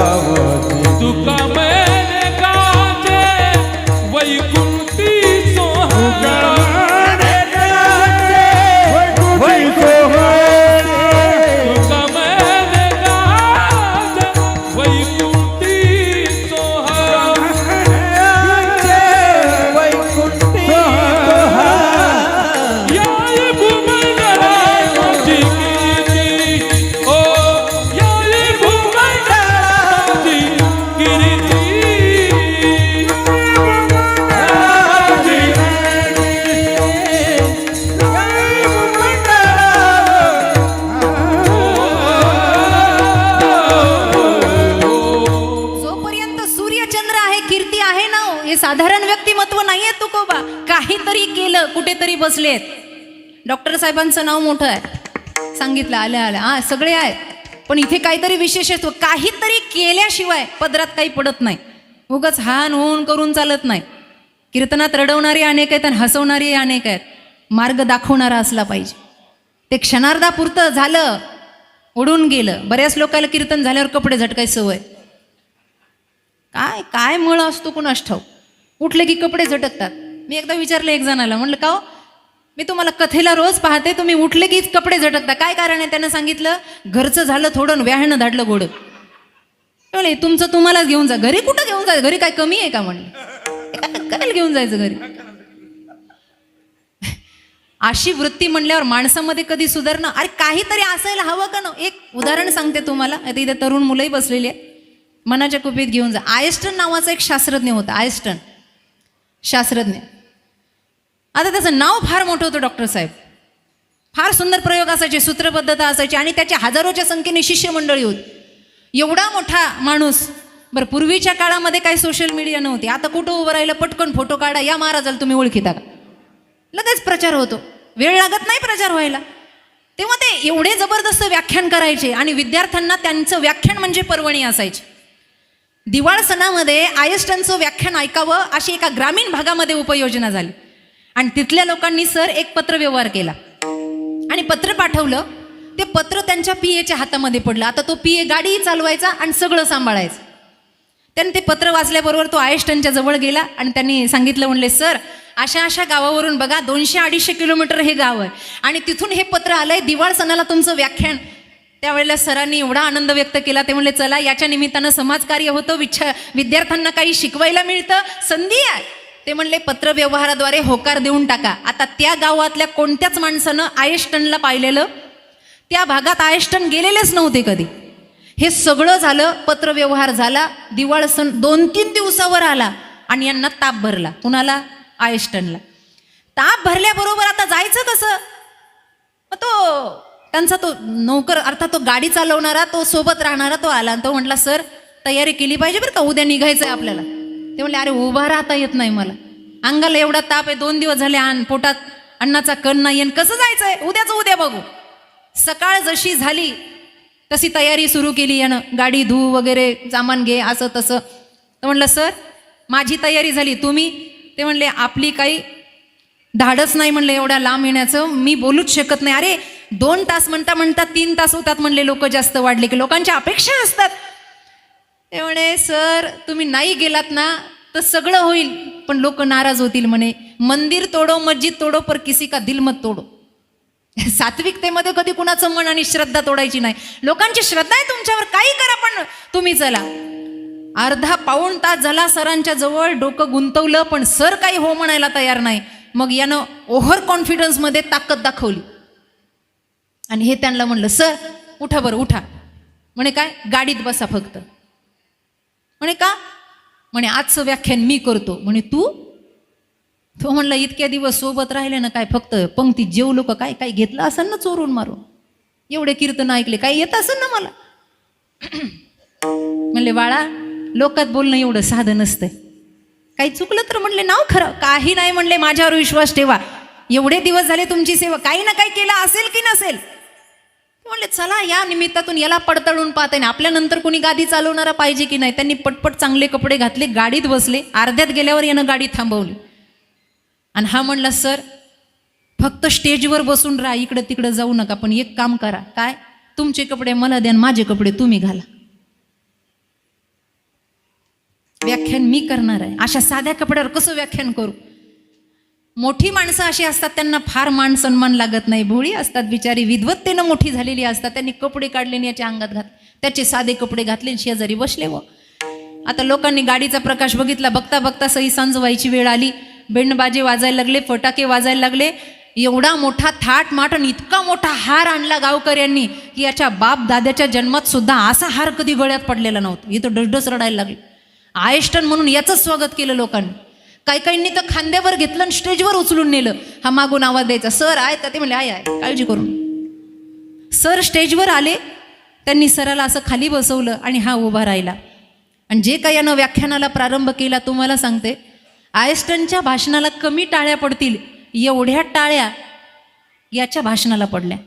तुका मैने गाजे वैकुंठी सोहळा. तुका मैने गाजे वैकुंठी सोहळा. याई भूमंडळा माझी कीर्ती, ओ याई भूमंडळा माझी कीर्ती. जोपर्यंत सूर्यचंद्र आहे कीर्ती आहे ना हो. हे साधारण व्यक्तिमत्व नाहीये तुकोबा. काहीतरी केलं, कुठेतरी बसलेत. डॉक्टर साहेबांचं नाव मोठं आहे, सांगितलं आल्या आल्या, हा सगळे आहेत, पण इथे काहीतरी विशेषत्व, काहीतरी केल्याशिवाय पदरात काही पडत नाही. उगाच हान होऊन करून चालत नाही. कीर्तनात रडवणारे अनेक आहेत आणि हसवणारे अनेक आहेत. मार्ग दाखवणारा असला पाहिजे. ते क्षणार्धापुरतं झालं, उडून गेलं. बऱ्याच लोकांना कीर्तन झाल्यावर कपडे झटकायची सवय. काय काय मळ असतो कुणास ठाऊक, उठले की कपडे झटकतात. मी एकदा विचारलं एक जणाला, म्हणलं का हो, मी तुम्हाला कथेला रोज पाहते, तुम्ही उठले की कपडे झटकता, काय कारण आहे? त्यानं सांगितलं, घरचं झालं थोडं, व्याहानं धाडलं गोड. बोले, तुमचं तुम्हालाच घेऊन जा. घरी कुठं घेऊन जायचं? घरी काय कमी आहे का? म्हणलं, काय घेऊन जायचं घरी? अशी वृत्ती म्हणल्यावर माणसामध्ये कधी सुधारणा? अरे काहीतरी असायला हवं का ना? एक उदाहरण सांगते तुम्हाला. आता इथे तरुण मुलंही बसलेली आहेत. मनाच्या कुपीत घेऊन जा. आयस्टन नावाचा एक शास्त्रज्ञ होता. आयस्टन शास्त्रज्ञ. आता त्याचं नाव फार मोठं होतं. डॉक्टर साहेब फार सुंदर प्रयोग असायचे, सूत्रबद्धता असायची आणि त्याच्या हजारोच्या संख्येने शिष्यमंडळी होती. एवढा मोठा माणूस. बरं, पूर्वीच्या काळामध्ये काही सोशल मीडिया नव्हती. आता कुठं उभं राहिलं, पटकन फोटो काढा, या महाराजाला तुम्ही ओळखीता का, लगेच प्रचार होतो. वेळ लागत नाही प्रचार व्हायला. तेव्हा ते एवढे जबरदस्त व्याख्यान करायचे आणि विद्यार्थ्यांना त्यांचं व्याख्यान म्हणजे पर्वणी असायची. दिवाळ सणामध्ये आयस्टनचं व्याख्यान ऐकावं अशी एका ग्रामीण भागामध्ये उपयोजना झाली आणि तिथल्या लोकांनी सर एक पत्र व्यवहार केला आणि पत्र पाठवलं. ते पत्र त्यांच्या PA हातामध्ये पडलं. आता तो PA गाडीही चालवायचा आणि सगळं सांभाळायचं. त्याने ते पत्र वाचल्याबरोबर तो आयस्टनच्या जवळ गेला आणि त्यांनी सांगितलं, म्हणले, सर अशा अशा गावावरून बघा 200-250 किलोमीटर हे गाव आहे आणि तिथून हे पत्र आलंय दिवाळ सणाला तुमचं व्याख्यान. त्यावेळेला सरांनी एवढा आनंद व्यक्त केला. ते म्हणले चला याच्या निमित्तानं समाजकार्य होतं, विद्यार्थ्यांना काही शिकवायला मिळतं, संधी आहे. ते म्हणले पत्रव्यवहाराद्वारे होकार देऊन टाका. आता त्या गावातल्या कोणत्याच माणसानं आयष्टनला पाहिलेलं, त्या भागात आयष्टन गेलेलेच नव्हते कधी. हे सगळं झालं, पत्रव्यवहार झाला, दिवाळ सण 2-3 दिवसावर आला आणि यांना ताप भरला. कुणाला? आयष्टनला. ताप भरल्याबरोबर आता जायचं कसं? मग तो त्यांचा तो नोकर अर्थात तो गाडी चालवणारा, तो सोबत राहणारा तो आला आणि तो म्हटला सर तयारी केली पाहिजे बरं का, उद्या निघायचं आहे आपल्याला. ते म्हणले अरे उभा राहता येत नाही मला, अंगाला एवढा ताप आहे, 2 दिवस झाले पोटात अन्नाचा कण नाही, आणि कसं जायचंय, उद्याचं उद्या बघू. सकाळ जशी झाली तशी तयारी सुरू केली यानं, गाडी धू वगैरे, सामान घे, असं तसं. तर म्हणलं सर माझी तयारी झाली, तुम्ही? ते म्हणले आपली काही धाडच नाही म्हणले एवढ्या लांब येण्याचं, मी बोलूच शकत नाही. अरे 2 तास म्हणता म्हणता 3 तास होतात म्हणले, लोक जास्त वाढले की लोकांच्या अपेक्षा असतात. ते म्हणे सर तुम्ही नाही गेलात ना तर सगळं होईल पण लोक नाराज होतील म्हणे. मंदिर तोडो मस्जिद तोडो पर किसी का दिल मत तोडो. सात्विकतेमध्ये कधी कुणाचं मन आणि श्रद्धा तोडायची नाही. लोकांची श्रद्धा आहे तुमच्यावर, काही करा पण तुम्ही चला. अर्धा-पाऊण तास झाला सरांच्या जवळ, डोकं गुंतवलं पण सर काही हो म्हणायला तयार नाही. मग यानं ओव्हर कॉन्फिडन्समध्ये ताकद दाखवली आणि हे त्यांना म्हणलं सर उठा बरं उठा. म्हणे काय? गाडीत बसा फक्त. म्हणे का? म्हणे आजचं व्याख्यान मी करतो. म्हणे तू? तो म्हणला इतक्या दिवस सोबत राहिले ना, काय फक्त पंक्ती जेवलो का काय, काय घेतलं असेल ना चोरून मारून, एवढे कीर्तन ऐकले, काय येत असेल ना मला. म्हणले बाळा लोकात बोलणं एवढं साधं नसतंय, काही चुकलं तर म्हणले नाव खरं, काही नाही म्हणले, माझ्यावर विश्वास ठेवा, एवढे दिवस झाले तुमची सेवा, काही ना काही केलं असेल की नसेल. म्हणले चला या निमित्तातून याला पडताळून पाहता येईल, आपल्यानंतर कोणी गादी चालवणारा पाहिजे की नाही. त्यांनी पटपट चांगले कपडे घातले, गाडीत बसले. अर्ध्यात गेल्यावर यानं गाडी थांबवली आणि हा म्हणला सर फक्त स्टेजवर बसून राहा, इकडं तिकडं जाऊ नका, पण एक काम करा. काय? तुमचे कपडे मला द्या, माझे कपडे तुम्ही घाला. व्याख्यान मी करणार आहे. अशा साध्या कपड्यावर कसं व्याख्यान करू? मोठी माणसं अशी असतात त्यांना फार मान सन्मान लागत नाही, भोळी असतात बिचारी, विद्वत्तेनं मोठी झालेली असतात. त्यांनी कपडे काढले आणि याच्या अंगात त्याचे साधे कपडे घातले, शेजारी बसले. व आता लोकांनी गाडीचा प्रकाश बघितला, बघता बघता सई सांज व्हायची वेळ आली. बेंडबाजे वाजायला लागले, फटाके वाजायला लागले. एवढा मोठा थाट माट आणि इतका मोठा हार आणला गावकऱ्यांनी की याच्या बाप दाद्याच्या जन्मात सुद्धा असा हार कधी गळ्यात पडलेला नव्हता. इथं डसडस रडायला लागले. आयष्टन म्हणून याचं स्वागत केलं लोकांनी. काही काहींनी तर खांद्यावर घेतलं आणि स्टेजवर उचलून नेलं. हा मागून आवाज द्यायचा, सर आहे तर ते म्हणले आहे आहे काळजी करून. सर स्टेजवर आले, त्यांनी सराला असं खाली बसवलं आणि हा उभा राहिला. आणि जे काही यानं व्याख्यानाला प्रारंभ केला, तुम्हाला सांगते आयस्टनच्या भाषणाला कमी टाळ्या पडतील एवढ्या टाळ्या याच्या भाषणाला पडल्या.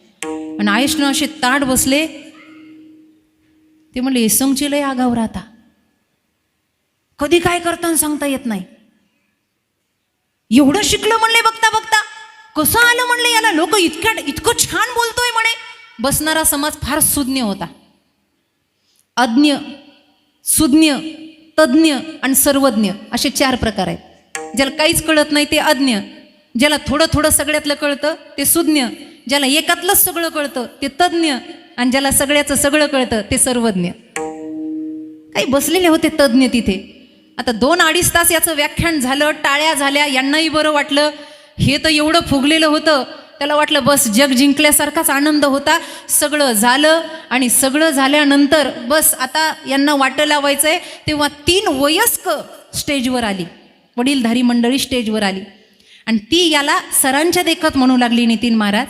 आणि आयस्टन असे ताट बसले. ते म्हणले संगचे लय आगावर आता, कधी काय करताना सांगता येत नाही. एवढं शिकलं म्हणले बघता बघता, कसं आलं म्हणले याला, लोक इतकं छान बोलतोय म्हणे. बसणारा समाज फार सुज्ञ होता. अज्ञ, सुज्ञ, तज्ञ आणि सर्वज्ञ असे 4 प्रकार आहेत. ज्याला काहीच कळत नाही ते अज्ञ, ज्याला थोडं थोडं सगळ्यातलं कळतं ते सुज्ञ, ज्याला एकातलंच सगळं कळतं ते तज्ञ, आणि ज्याला सगळ्याचं सगळं कळतं ते सर्वज्ञ. काही बसलेले होते तज्ञ तिथे. आता 2-2.5 तास याचं व्याख्यान झालं, टाळ्या झाल्या, यांनाही बरं वाटलं. हे तर एवढं फुगलेलं होतं, त्याला वाटलं बस जग जिंकल्यासारखाच आनंद होता. सगळं झालं आणि सगळं झाल्यानंतर बस आता यांना वाटं लावायचंय, तेव्हा 3 वयस्क स्टेजवर आली, वडीलधारी मंडळी स्टेजवर आली आणि ती याला सरांच्या देखत म्हणू लागली, नितीन महाराज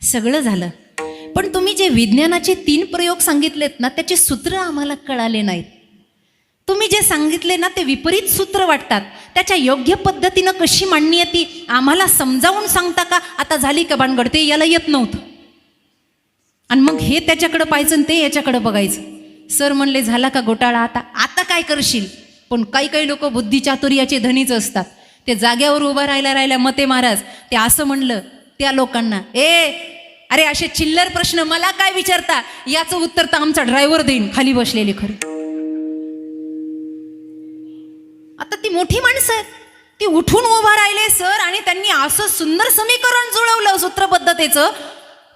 सगळं झालं पण तुम्ही जे विज्ञानाचे 3 प्रयोग सांगितलेत ना त्याचे सूत्र आम्हाला कळाले नाहीत. तुम्ही जे सांगितले ना ते विपरीत सूत्र वाटतात, त्याच्या योग्य पद्धतीनं कशी मांडणी आहे ती आम्हाला समजावून सांगता का? आता झाली का भानगड? ते याला येत नव्हतं आणि मग हे त्याच्याकडं पाहायचं आणि ते याच्याकडं बघायचं. सर म्हणले झाला का घोटाळा? आता काय करशील? पण काही लोक बुद्धिचातुर्याचे धनीच असतात. ते जाग्यावर उभं राहिल्या मते महाराज ते असं म्हणलं त्या लोकांना, अरे असे चिल्लर प्रश्न मला काय विचारता, याचं उत्तर तर आमचा ड्रायव्हर देईन खाली बसलेले. खरं आता ती मोठी माणसं आहेत, ती उठून उभा राहिले सर, आणि त्यांनी असं सुंदर समीकरण जुळवलं सूत्रबद्धतेचं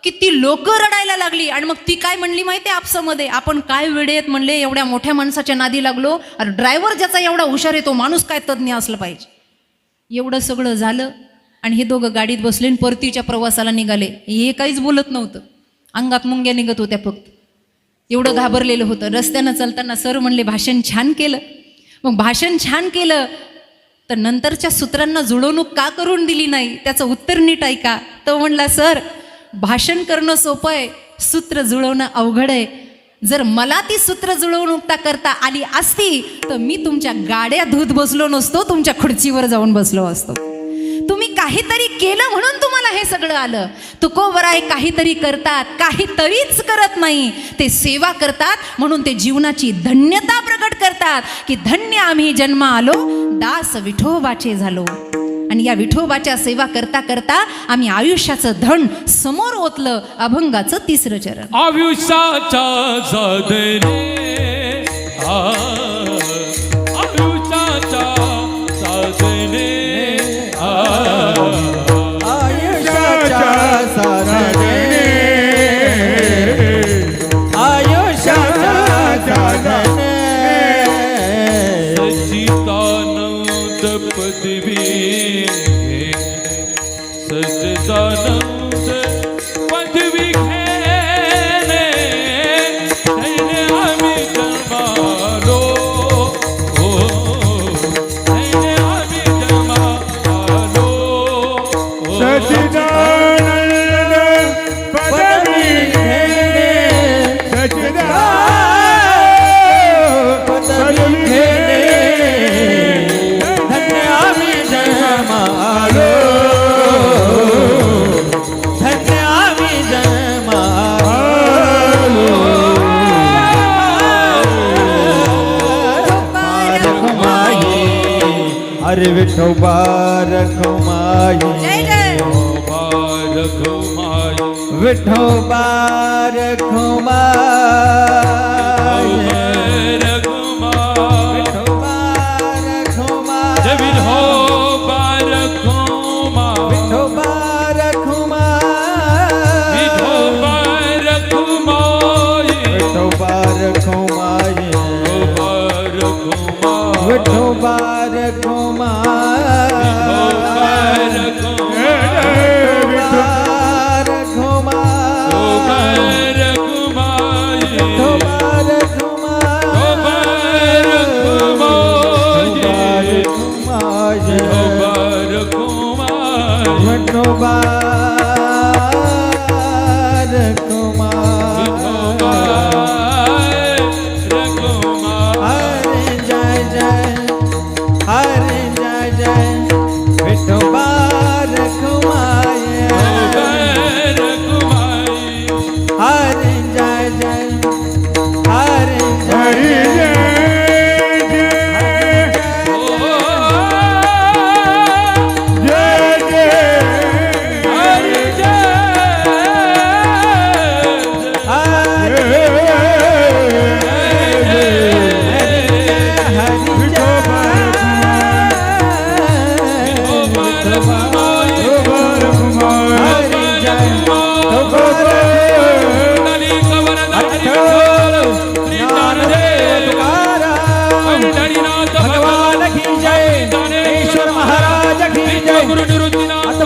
की ती लोक रडायला लागली. आणि मग ती काय म्हणली माहिती आहे आपसामध्ये, आपण काय वेडे आहेत म्हणले, एवढ्या मोठ्या माणसाच्या नादी लागलो. अरे ड्रायव्हर ज्याचा एवढा हुशार आहे तो माणूस काय तज्ज्ञ असलं पाहिजे. एवढं सगळं झालं आणि हे दोघं गाडीत बसले आणि परतीच्या प्रवासाला निघाले. हे काहीच बोलत नव्हतं, अंगात मुंग्या निघत होत्या फक्त. एवढं घाबरलेलं होतं. रस्त्यानं चालताना सर म्हणले भाषण छान केलं. मग भाषण छान केलं तर नंतरच्या सूत्रांना जुळवणूक का करून दिली नाही, त्याचं उत्तर नीट ऐका. तो म्हणला सर भाषण करणं सोपं आहे, सूत्र जुळवणं अवघड आहे. जर मला ती सूत्र जुळवणूकता करता आली असती तर मी तुमच्या गाड्या धुत बसलो नसतो, तुमच्या खुर्चीवर जाऊन बसलो असतो. तुम्ही काहीतरी केलं म्हणून तुम्हाला हे सगळं आलं. तुकोबराय काहीतरी करतात, काहीतरीच करत नाही, ते सेवा करतात म्हणून ते जीवनाची धन्यता प्रकट करतात की धन्य आम्ही जन्मा आलो, दास विठोबाचे झालो. आणि या विठोबाच्या सेवा करता करता आम्ही आयुष्याचं धन समोर ओतलं. अभंगाचं 3रं चरण. आयुष्याच्या साधने आयुष्याच्या साधने आयुष्याच्या साधने आयुष्याच्या साधने सच्चिदानंद पदवी सच्चिदानंद पदवी घेणे धन्य आम्ही जन्मालो हो धन्य आम्ही जन्मालो हो सच्चिदानंद पदवी घेणे सच्चिदानंद पदवी घेणे धन्य आम्ही जन्मालो धन्य आम्ही जन्मालो. रखुमाई अरे विठोबा रखुमाई जय जय. विठोबा रखुमाई विठोबा रखुमाई विठोबा रखुमाई विठोबा रखुमाई विठोबा रखुमाई विठोबा हरे जय जय हरे जय जय विठोबा रखुमाई हरे जय जय हरे जय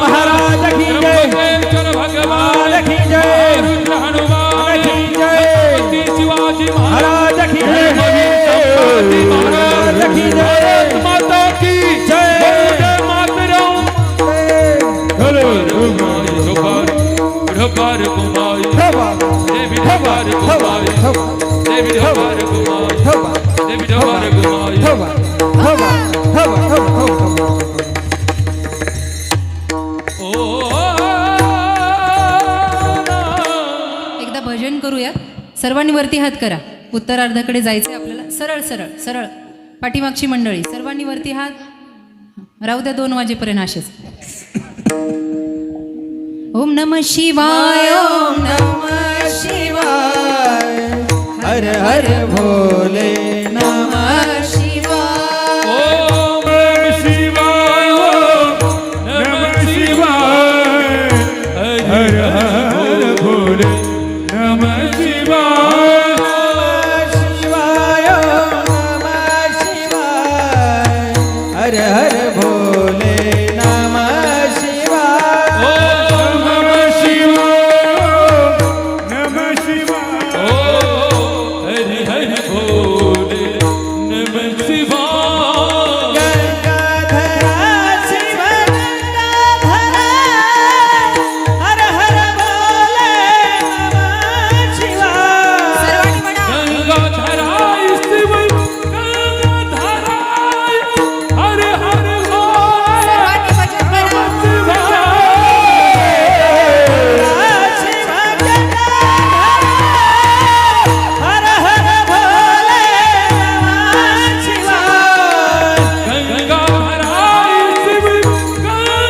महाराज की जय भगवान की जय हनुमान की जय शिवाजी महाराज की जय महाराज की जय माता की जय मातरम एकदा भजन करूया. सर्वांनी वरती हात करा. उत्तरार्धाकडे जायचंय आपल्याला. सरळ सरळ सरळ. पाठीमागची मंडळी सर्वांनी वरती हात. राहू द्या 2 वाजेपर्यंत असेच. ओम नमः शिवाय ओम नमः शिवाय हर हर भोले नमः शिवाय ओम नमः शिवाय हर हर भोले नमः शिवाय ओम नमः शिवाय नमः शिवाय हरि हरि भोले नमः शिवाय गंगाधरा शिव गंगाधरा हर हर भोले नमः शिवाय सर्वांनी म्हणा गंगाधराय शिव गंगाधराय हर हर भोले सर्वांनी भजन करा. शिव गंगाधरा हर हर भोले नमः शिवाय गंगाधराय शिव गंगाधराय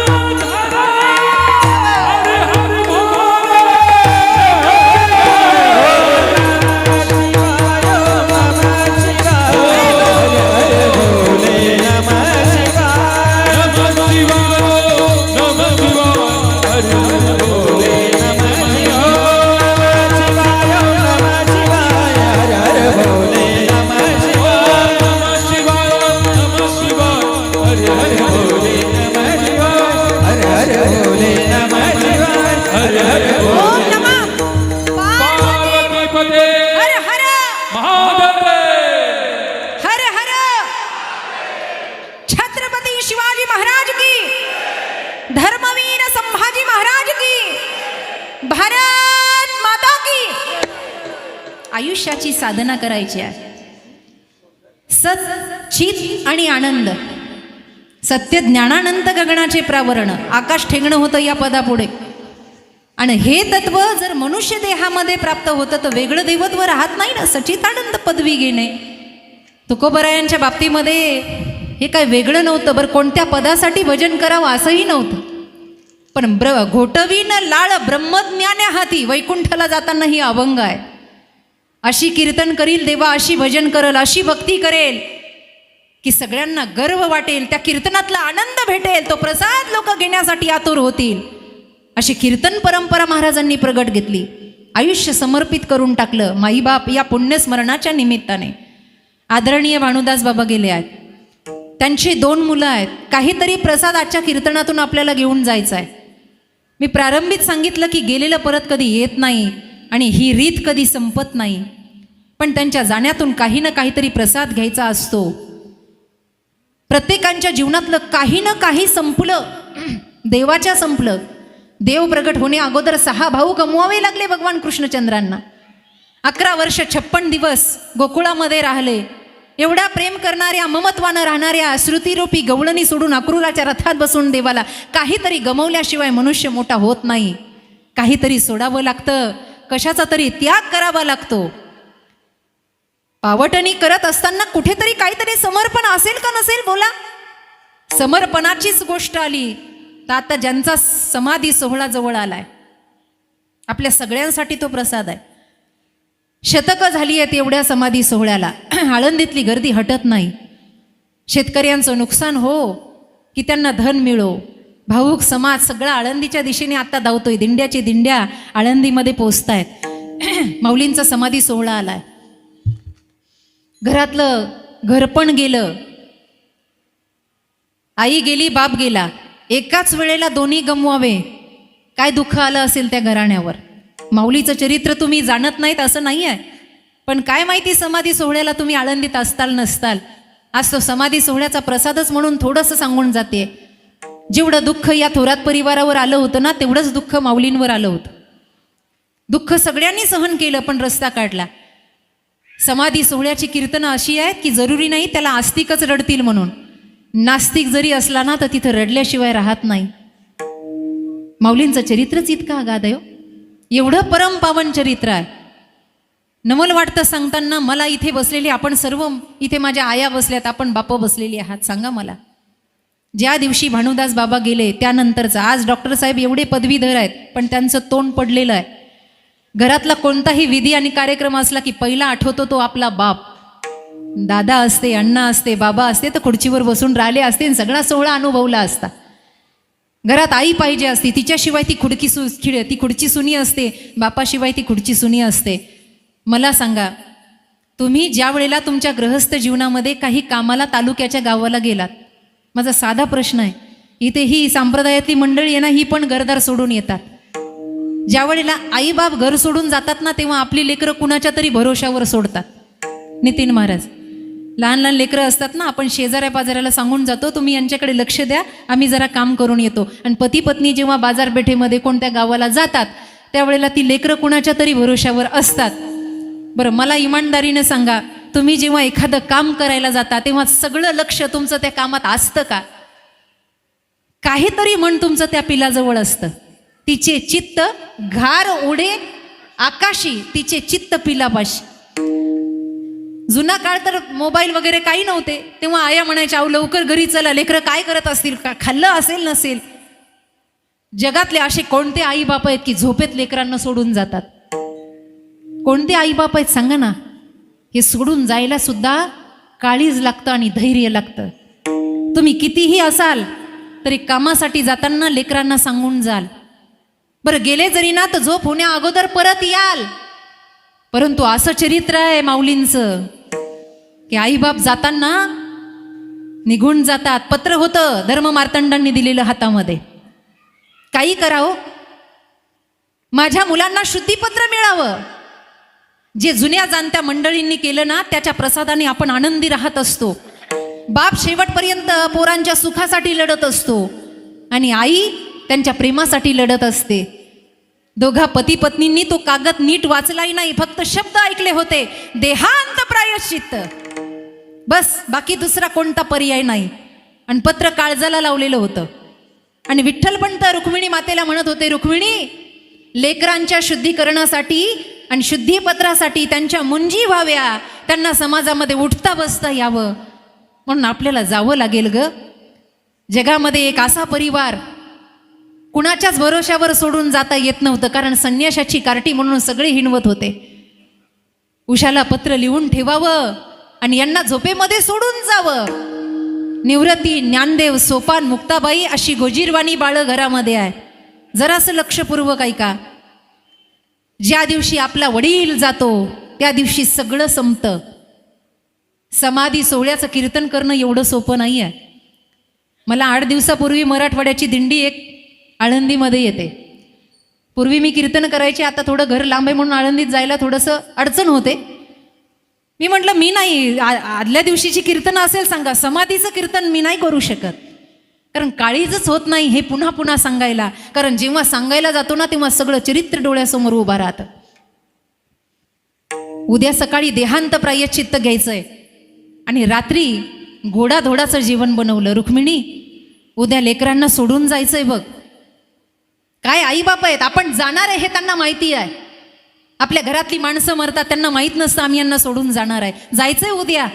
हर हर भोले नमः शिवाय हरि हरि भोले नमः शिवाय नमः शिवाय हरि हरि भोले हरि हरि ओम नमः पार्वती पते हर हर महादेव हर हर छत्रपती शिवाजी महाराज की धर्मवीर संभाजी महाराज की भारत माता की. आयुष्याची साधना करायची आहे. सत चित आणि आनंद, सत्य ज्ञानानंत गगनाचे प्रावरण, आकाश ठेंगणं होतं या पदापुढे. आणि हे तत्व जर मनुष्य देहामध्ये प्राप्त होतं तर वेगळं देवत्व राहत नाही ना. सच्चिदानंद पदवी घेणे तुकोबरायांच्या बाबतीमध्ये हे काय वेगळं नव्हतं. बरं कोणत्या पदासाठी भजन करावं असंही नव्हतं. पण घोटवीन लाळ ब्रह्मज्ञान्या हाती वैकुंठाला जाताना ही अभंग आहे. अशी कीर्तन करील देवा, अशी भजन करेल, अशी भक्ती करेल की सगळ्यांना गर्व वाटेल, त्या कीर्तनातला आनंद भेटेल, तो प्रसाद लोक घेण्यासाठी आतुर होतील. अशी कीर्तन परंपरा महाराजांनी प्रगट घेतली. आयुष्य समर्पित करून टाकलं माईबाप या पुण्यस्मरणाच्या निमित्ताने. आदरणीय भानुदास बाबा गेले आहेत. त्यांची 2 मुलं आहेत. काहीतरी प्रसाद आजच्या कीर्तनातून आपल्याला घेऊन जायचा आहे. मी प्रारंभीच सांगितलं की गेलेलं परत कधी येत नाही आणि ही रीत कधी संपत नाही. पण त्यांच्या जाण्यातून काही ना काहीतरी प्रसाद घ्यायचा असतो. प्रत्येकांच्या जीवनातलं काही ना काही संपलं, देवाच्या संपलं. देव प्रगट होणे अगोदर 6 भाऊ गमवावे लागले भगवान कृष्णचंद्रांना. 11 वर्ष 56 दिवस गोकुळामध्ये राहिले. एवढा प्रेम करणाऱ्या, ममत्वानं राहणाऱ्या श्रुतीरूपी गवळणी सोडून अक्रूराच्या रथात बसून देवाला काहीतरी गमवल्याशिवाय मनुष्य मोठा होत नाही. काहीतरी सोडावं लागतं, कशाचा तरी त्याग करावा लागतो. पावटणी करत असताना कुठेतरी काहीतरी समर्पण असेल का नसेल बोला. समर्पणाचीच गोष्ट आली तर आता ज्यांचा समाधी सोहळा जवळ आलाय आपल्या सगळ्यांसाठी तो प्रसाद आहे. शतकं झाली आहेत एवढ्या समाधी सोहळ्याला. आळंदीतली गर्दी हटत नाही. शेतकऱ्यांचं नुकसान हो की त्यांना धन मिळो, भाऊक समाज सगळा आळंदीच्या दिशेने आता धावतोय. दिंड्याची दिंड्या आळंदीमध्ये पोचतायत. माऊलींचा समाधी सोहळा आलाय. घरातलं घरपण गेलं, आई गेली, बाप गेला. एकाच वेळेला दोन्ही गमवावे, काय दुःख आलं असेल त्या घराण्यावर. माऊलीचं चरित्र तुम्ही जाणत नाहीत असं नाही आहे, पण काय माहिती समाधी सोहळ्याला तुम्ही आळंदीत असताल नसताल. आज तो समाधी सोहळ्याचा प्रसादच म्हणून थोडंसं सांगून जाते. जेवढं दुःख या थोरात परिवारावर आलं होतं ना तेवढंच दुःख माऊलींवर आलं होतं. दुःख सगळ्यांनी सहन केलं पण रस्ता काढला. समाधी सोहळ्याची कीर्तनं अशी आहेत की जरुरी नाही त्याला आस्तिकच रडतील म्हणून. नास्तिक जरी असला ना तर तिथं रडल्याशिवाय राहत नाही. माऊलींचं चरित्रच इतकं अगाध आहे. एवढं परम पावन चरित्र आहे. नवल वाटतं सांगताना. मला इथे बसलेली आपण सर्व, इथे माझ्या आया बसल्यात, आपण बाप बसलेली आहात. सांगा मला, ज्या दिवशी भानुदास बाबा गेले त्यानंतरचा, आज डॉक्टर साहेब एवढे पदवीधर आहेत पण त्यांचं तोंड पडलेलं आहे. घरातला कोणताही विधी आणि कार्यक्रम असला की पहिला आठवतो तो आपला बाप. दादा असते, अण्णा असते, बाबा असते तर खुर्चीवर बसून राहिले असते आणि सगळा सोहळा अनुभवला असता. घरात आई पाहिजे असती, तिच्याशिवाय ती ती खुर्ची सुनी असते, बापाशिवाय ती खुर्ची सुनी असते. मला सांगा, तुम्ही ज्या वेळेला तुमच्या गृहस्थ जीवनामध्ये काही कामाला तालुक्याच्या गावाला गेलात, माझा साधा प्रश्न आहे, इथे ही संप्रदायातली मंडळी आहे ना, ही पण घरदार सोडून येतात. ज्या वेळेला आईबाप घर सोडून जातात ना, तेव्हा आपली लेकरं कुणाच्या तरी भरोशावर सोडतात. नितीन महाराज, लहान लहान लेकरं असतात ना, आपण शेजाऱ्या पाजाऱ्याला सांगून जातो, तुम्ही यांच्याकडे लक्ष द्या, आम्ही जरा काम करून येतो. आणि पती पत्नी जेव्हा बाजारपेठेमध्ये कोणत्या गावाला जातात, त्यावेळेला ती लेकरं कुणाच्या तरी भरोशावर असतात. बरं, मला इमानदारीनं सांगा, तुम्ही जेव्हा एखादं काम करायला जाता तेव्हा सगळं लक्ष तुमचं त्या कामात असतं का? काहीतरी मन तुमचं त्या पिलाजवळ असतं. तिचे चित्त घार ओढे आकाशी, तिचे चित्त पिलापाशी. जुना काळ तर मोबाईल वगैरे काही नव्हते, तेव्हा आया म्हणायच्या, अहो लवकर घरी चला, लेकरं काय करत असतील, का खाल्लं असेल नसेल. जगातले असे कोणते आईबाप आहेत की झोपेत लेकरांना सोडून जातात? कोणते आईबाप आहेत सांगा ना? हे सोडून जायला सुद्धा काळीज लागतं आणि धैर्य लागतं. तुम्ही कितीही असाल तरी कामासाठी जाताना लेकरांना सांगून जाल. बरं, गेले जरी ना तर झोप होण्या अगोदर परत याल. परंतु असं चरित्र आहे माऊलींचं की आईबाप जाताना निघून जातात. पत्र होतं धर्म मार्तंडांनी दिलेलं हातामध्ये, काही करावं, माझ्या मुलांना शुद्धीपत्र मिळावं. जे जुन्या जाणत्या मंडळींनी केलं ना, त्याच्या प्रसादाने आपण आनंदी राहत असतो. बाप शेवटपर्यंत पोरांच्या सुखासाठी लढत असतो आणि आई त्यांच्या प्रेमासाठी लढत असते. दोघा पती पत्नींनी तो कागद नीट वाचलाही नाही, फक्त शब्द ऐकले होते, देहांत प्रायश्चित्त, बस, बाकी दुसरा कोणता पर्याय नाही. आणि पत्र काळजाला लावलेलं होतं. आणि विठ्ठलपंत रुक्मिणी मातेला म्हणत होते, रुक्मिणी, लेकरांच्या शुद्धीकरणासाठी आणि शुद्धीपत्रासाठी त्यांच्या मुंजी व्हाव्या, त्यांना समाजामध्ये उठता बसता यावं, म्हणून आपल्याला जावं लागेल ग. जगामध्ये एक असा परिवार कुणाच्याच भरोशावर सोडून जाता येत नव्हतं, कारण संन्याशाची कार्टी म्हणून सगळे हिणवत होते. उषाला पत्र लिहून ठेवावं आणि यांना झोपेमध्ये सोडून जावं. निवृत्ती, ज्ञानदेव, सोपान, मुक्ताबाई अशी गोजीरवाणी बाळं घरामध्ये आहे. जरासं लक्षपूर्वक ऐका. ज्या दिवशी आपला वडील जातो त्या दिवशी सगळं संपतं. समाधी सोहळ्याचं कीर्तन करणं एवढं सोपं नाही आहे. मला 8 दिवसापूर्वी मराठवाड्याची दिंडी एक आळंदीमध्ये येते. पूर्वी मी कीर्तन करायचे, आता थोडं घर लांब आहे म्हणून आळंदीत जायला थोडंसं अडचण होते. मी म्हटलं, मी नाही, आदल्या दिवशीची कीर्तन असेल सांगा, समाधीचं कीर्तन मी नाही करू शकत, कारण काळीजच होत नाही हे पुन्हा पुन्हा सांगायला. कारण जेव्हा सांगायला जातो ना, तेव्हा सगळं चरित्र डोळ्यासमोर उभं राहतं. उद्या सकाळी देहांत प्रायश्चित्त घ्यायचंय आणि रात्री घोडाधोडाचं जेवण बनवलं. रुक्मिणी, उद्या लेकरांना सोडून जायचंय बघ. काय आईबाप आहेत, आपण जाणार आहे हे त्यांना माहिती आहे. आपल्या घरातली माणसं मरतात, त्यांना माहीत नसतं आम्ही यांना सोडून जाणार आहे. जायचंय उद्या.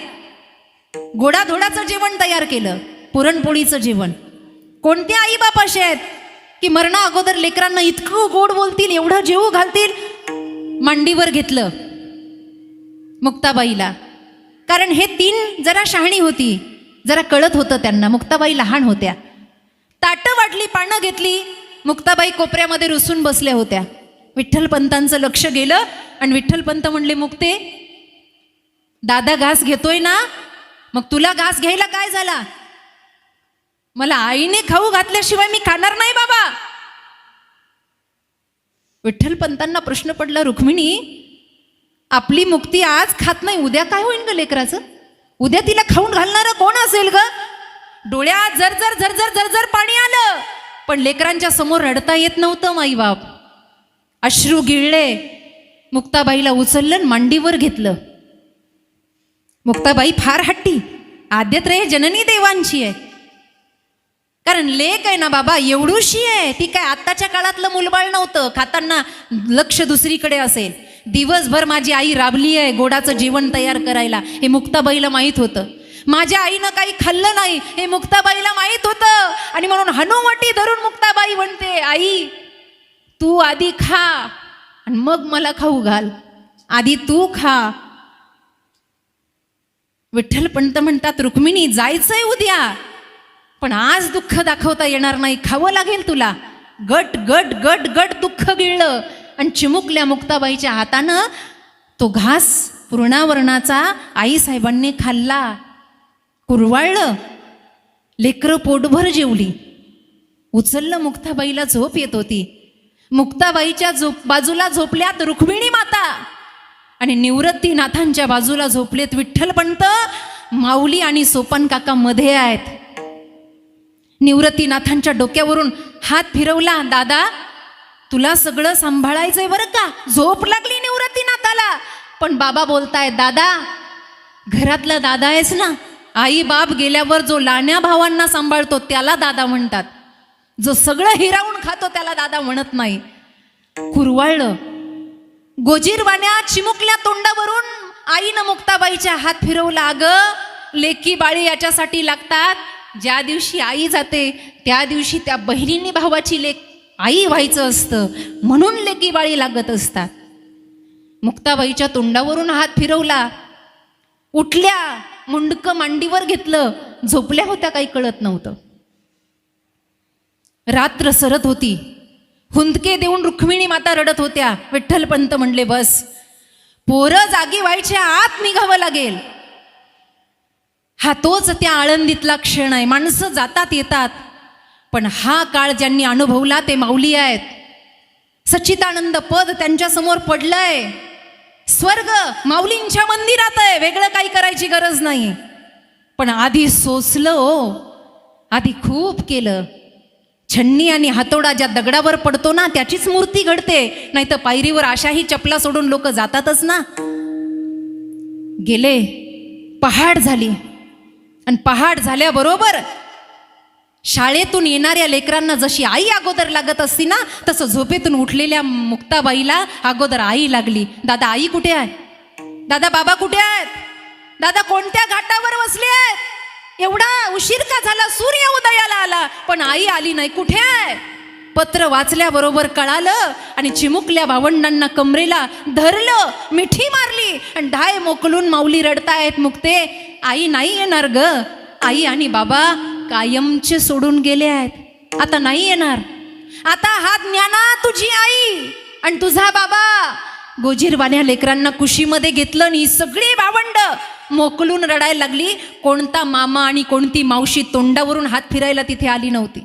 घोडाधोडाचं जेवण तयार केलं, पुरणपोळीचं जेवण. कोणते आईबाप असे आहेत की मरणा अगोदर लेकरांना इतकं गोड बोलतील, एवढं जेवू घालतील. मांडीवर घेतलं मुक्ताबाईला, कारण हे 3 जरा शहाणी होती, जरा कळत होतं त्यांना. मुक्ताबाई लहान होत्या. ताटं वाटली, पानं घेतली. मुक्ताबाई कोपऱ्यामध्ये रुसून बसल्या होत्या. विठ्ठलपंतांचं लक्ष गेलं आणि विठ्ठलपंत म्हणले, मुक्ते, दादा घास घेतोय ना, मग तुला घास घ्यायला काय झाला? मला आईने खाऊ घातल्याशिवाय मी खाणार नाही बाबा. विठ्ठलपंतांना प्रश्न पडला, रुक्मिणी, आपली मुक्ती आज खात नाही, उद्या काय होईल ग लेकराचं? उद्या तिला खाऊन घालणारं कोण असेल ग? डोळ्यात झरझर झरझर झरझर पाणी आलं, पण लेकरांच्या समोर रडता येत नव्हतं. माई बाप अश्रू गिळले. मुक्ताबाईला उचललं, मांडीवर घेतलं. मुक्ताबाई फार हट्टी, आद्यत्रय जननी देवांची आहे. कारण लेक आहे ना बाबा, एवढूशी आहे ती. काय आत्ताच्या काळातलं मुलबाळ नव्हतं, खाताना लक्ष दुसरीकडे असेल. दिवसभर माझी आई राबली आहे गोडाचं जेवण तयार करायला, हे मुक्ताबाईला माहीत होतं. माझ्या आईनं काही खाल्लं नाही हे मुक्ताबाईला माहीत होतं. आणि म्हणून हनुवटी धरून मुक्ताबाई म्हणते, आई तू आधी खा आणि मग मला खाऊ घाल, आधी तू खा. विठ्ठलपंत म्हणतात, रुक्मिणी, जायचंय उद्या, पण आज दुःख दाखवता येणार नाही, खावं लागेल तुला. गट गट गट गट दुःख गिळलं आणि चिमुकल्या मुक्ताबाईच्या हातानं तो घास पूर्णावरणाचा आईसाहेबांनी खाल्ला. कुरवाळलं लेकरं पोटभर जेवली. उचललं, मुक्ताबाईला झोप येत होती. मुक्ताबाईच्या बाजूला झोपल्यात रुक्मिणी माता आणि निवृत्तीनाथांच्या बाजूला झोपलेत विठ्ठलपंत. माऊली आणि सोपान काका मध्ये आहेत. निवृत्तीनाथांच्या डोक्यावरून हात फिरवला. दादा, तुला सगळं सांभाळायचंय बरं का. झोप लागली निवृत्तीनाथाला, पण बाबा बोलतायत, दादा घरातला दादा आहेस ना. आई बाप गेल्यावर जो लाण्या भावांना सांभाळतो त्याला दादा म्हणतात. जो सगळं हिरावून खातो त्याला दादा म्हणत नाही. कुरवाळलं. गोजीरवाण्या चिमुकल्या तोंडावरून आईनं मुक्ताबाईच्या हात फिरवला. अगं लेकी बाळी याच्यासाठी लागतात, ज्या दिवशी आई जाते त्या दिवशी त्या बहिणींनी भावाची लेक आई व्हायचं असतं, म्हणून लेकी बाळी लागत असतात. मुक्ताबाईच्या तोंडावरून हात फिरवला. उठल्या, मुंडकं मांडीवर घेतलं. झोपल्या होत्या काही कळत नव्हतं. रात्र सरत होती. हुंदके देऊन रुक्मिणी माता रडत होत्या. विठ्ठलपंत म्हणले, बस, पोरं जागी व्हायच्या आत निघावं लागेल. हा तोच त्या आळंदीतला क्षण आहे. माणसं जातात येतात, पण हा काळ ज्यांनी अनुभवला ते माऊली आहेत. सच्चिदानंद पद त्यांच्या समोर पडलंय. स्वर्ग माऊलींच्या मंदिरात आहे, वेगळं काही करायची गरज नाही. पण आधी सोसलं हो, आधी खूप केलं. छन्नी आणि हातोडा ज्या दगडावर पडतो ना त्याचीच मूर्ती घडते, नाही तर पायरीवर अशाही चपला सोडून लोक जातातच ना. गेले, पहाड झाली. आणि पहाड झाल्याबरोबर शाळेतून येणाऱ्या लेकरांना जशी आई अगोदर लागत असती ना, तसं झोपेतून उठलेल्या मुक्ताबाईला अगोदर आई लागली. दादा, आई कुठे आहे? दादा, बाबा कुठे आहेत? दादा कोणत्या घाटावर बसले आहेत? एवढा उशीर का झाला? सूर्य उदयाला आला पण आई आली नाही, कुठे आहे? पत्र वाचल्याबरोबर कळालं आणि चिमुकल्या भावंडांना कमरेला धरलं, मिठी मारली आणि ढाय मोकलून माऊली रडतायत. मुक्ते, आई नाही येणार ग. आई आणि बाबा कायमचे सोडून गेले आहेत, आता नाही येणार. आता हा ज्ञाना तुझी आई आणि तुझा बाबा. गोजीरवाण्या लेकरांना कुशीमध्ये घेतलं आणि सगळी भावंड मोकलून रडायला लागली. कोणता मामा आणि कोणती मावशी तोंडावरून हात फिरायला तिथे आली नव्हती.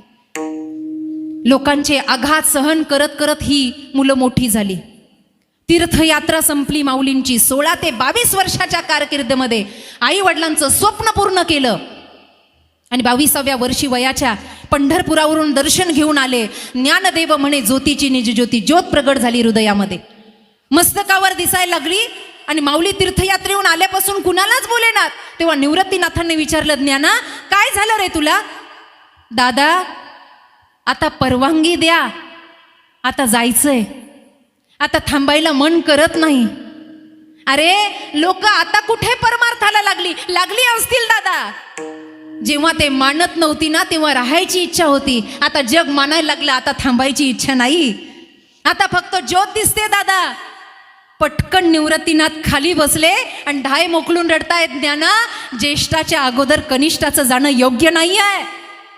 लोकांचे आघात सहन करत करत ही मुलं मोठी झाली. तीर्थयात्रा संपली माऊलींची. 16 ते 22 वर्षाच्या कारकिर्दीमध्ये आई वडिलांचं स्वप्न पूर्ण केलं आणि 22व्या वर्षी वयाच्या पंढरपुरावरून दर्शन घेऊन आले. ज्ञानदेव म्हणे, ज्योतीची निज ज्योती. ज्योत प्रगट झाली हृदयामध्ये, मस्तकावर दिसायला लागली. आणि माऊली तीर्थयात्रेहून आल्यापासून कुणालाच बोलेनात. तेव्हा निवृत्तीनाथांनी विचारलं, ज्ञाना काय झालं रे तुला? दादा, आता परवानगी द्या, आता जायचंय, आता थांबायला मन करत नाही. अरे लोक आता कुठे परमार्थाला लागली असतील दादा. जेव्हा ते मानत नव्हती ना तेव्हा राहायची इच्छा होती. आता जग मानायला लागलं, आता थांबायची इच्छा नाही. आता फक्त ज्योत दिसते दादा. पटकन निवृत्तीनाथ खाली बसले आणि ढाय मोकलून रडतायत. ज्ञाना, ज्येष्ठाच्या अगोदर कनिष्ठाचं जाणं योग्य नाही आहे,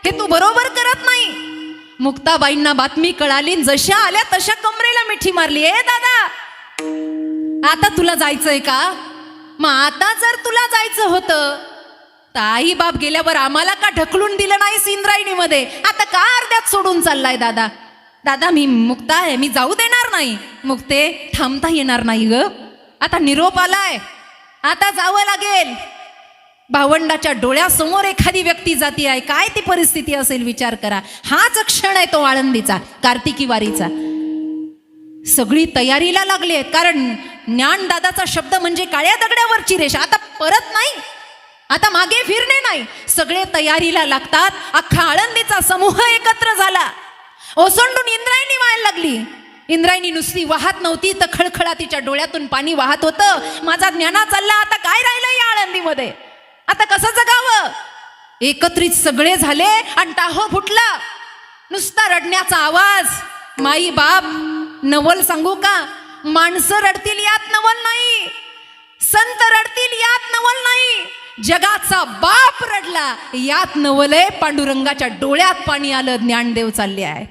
हे तू बरोबर करत नाही. मुक्ताबाईंना बातमी कळाली, जशा आल्या तशा कमरेला मिठी मारली. ए दादा, आता तुला जायचंय का? मग आता जर तुला जायचं होतं तर आई बाप गेल्यावर आम्हाला का ढकलून दिलं नाहीस इंद्रायणीमध्ये? आता का अर्ध्यात सोडून चाललाय दादा? दादा, मी मुक्ता आहे, मी जाऊ देणार नाही. मुक्ते, थांबता येणार नाही ग, आता निरोप आलाय, आता जावं लागेल. भावंडाच्या डोळ्यासमोर एखादी व्यक्ती जाती आहे, काय ती परिस्थिती असेल विचार करा. हाच क्षण आहे तो आळंदीचा, कार्तिकी वारीचा. सगळी तयारीला लागली आहेत, कारण ज्ञानदादाचा शब्द म्हणजे काळ्या दगडावरची रेषा. आता परत नाही, आता मागे फिरणे नाही. सगळे तयारीला लागतात. अख्खा आळंदीचा समूह एकत्र झाला. ओसंडून इंद्रायणी व्हायला लागली. इंद्रायणी नुसती वाहत नव्हती तर खळखळा तिच्या डोळ्यातून पाणी वाहत होतं. माझा ज्ञाना चालला, आता काय राहिलं या आळंदीमध्ये? आता कसं जगावं? एकत्रित सगळे झाले आणि टाहो फुटला. नुसता रडण्याचा आवाज. माई बाप, नवल सांगू का? माणसं रडतील यात नवल नाही, संत रडतील यात नवल नाही, जगाचा बाप रडला यात नवल आहे. पांडुरंगाच्या डोळ्यात पाणी आलं, ज्ञानदेव चालले आहे.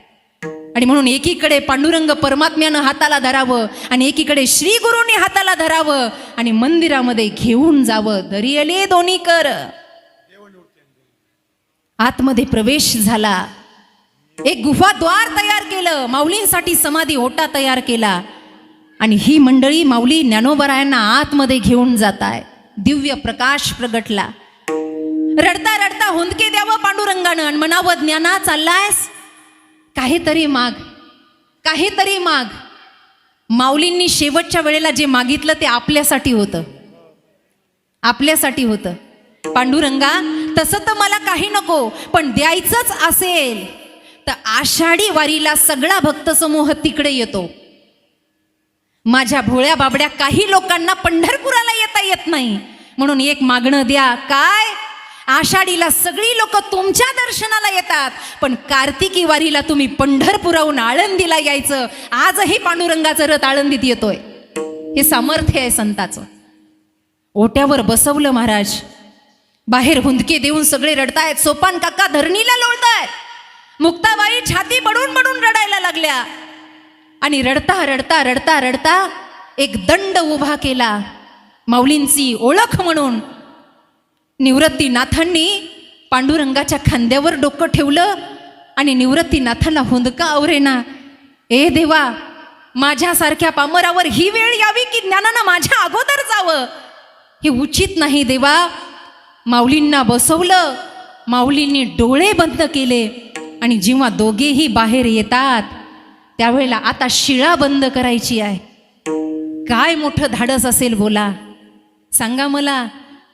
आणि म्हणून एकीकडे पांडुरंग परमात्म्यानं हाताला धरावं आणि एकीकडे श्री गुरूंनी हाताला धरावं आणि मंदिरामध्ये घेऊन जावं. दरियले दोन्ही कर. आतमध्ये प्रवेश झाला. एक गुफाद्वार तयार केलं, माऊलींसाठी समाधी ओटा तयार केला. आणि ही मंडळी माऊली ज्ञानोबरायांना आतमध्ये घेऊन जात आहे. दिव्य प्रकाश प्रगटला. रडता रडता हुंदके द्यावं पांडुरंगानं आणि म्हणावं, ज्ञाना चाललायस, काहीतरी माग, काहीतरी माग. माऊलींनी शेवटच्या वेळेला जे मागितलं ते आपल्यासाठी होतं, आपल्यासाठी होतं. पांडुरंगा, तसं तर मला काही नको, पण द्यायचंच असेल तर आषाढी वारीला सगळा भक्त समूह तिकडे येतो. माझ्या भोळ्या बाबड्या काही लोकांना पंढरपुराला येता येत नाही, म्हणून एक मागणं द्या. काय? आषाढीला सगळी लोक तुमच्या दर्शनाला येतात, पण कार्तिकी वारीला तुम्ही पंढरपुराहून आळंदीला यायचं. आजही पांडुरंगाचं रथ आळंदीत येतोय. हे सामर्थ्य आहे संताचं. ओट्यावर बसवलं महाराज. बाहेर हुंदके देऊन सगळे रडतायत. सोपान काका धरणीला लोळतायत. मुक्ताबाई छाती बडून बडून रडायला लागल्या. आणि रडता रडता रडता रडता एक दंड उभा केला माऊलींची ओळख म्हणून. निवृत्तीनाथांनी पांडुरंगाच्या खांद्यावर डोकं ठेवलं आणि निवृत्तीनाथांना हुंदका आवरेना. ए देवा, माझ्यासारख्या पामरावर ही वेळ यावी की ज्ञानानं माझ्या अगोदर जावं? हे उचित नाही देवा. माऊलींना बसवलं. माऊलींनी डोळे बंद केले आणि जेव्हा दोघेही बाहेर येतात त्यावेळेला आता शिळा बंद करायची आहे. काय मोठं धाडस असेल बोला, सांगा मला.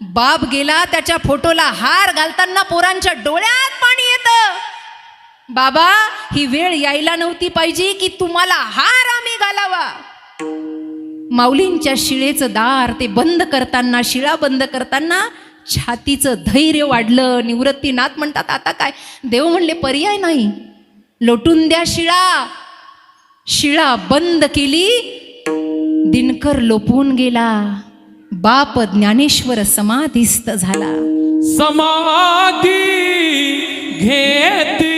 बाप गेला, त्याच्या फोटोला हार घालताना पोरांच्या डोळ्यात पाणी येतं. बाबा, ही वेळ यायला नव्हती पाहिजे की तुम्हाला हार आम्ही घालावा. माऊलींच्या शिळेचं दार ते बंद करताना, शिळा बंद करताना छातीचं धैर्य वाढलं. निवृत्तीनाथ म्हणतात, आता काय? देव म्हणले, पर्याय नाही, लोटून द्या शिळा. शिळा बंद केली. दिनकर लोपून गेला. बाप ज्ञानेश्वर समाधीस्थ झाला. समाधी घेतली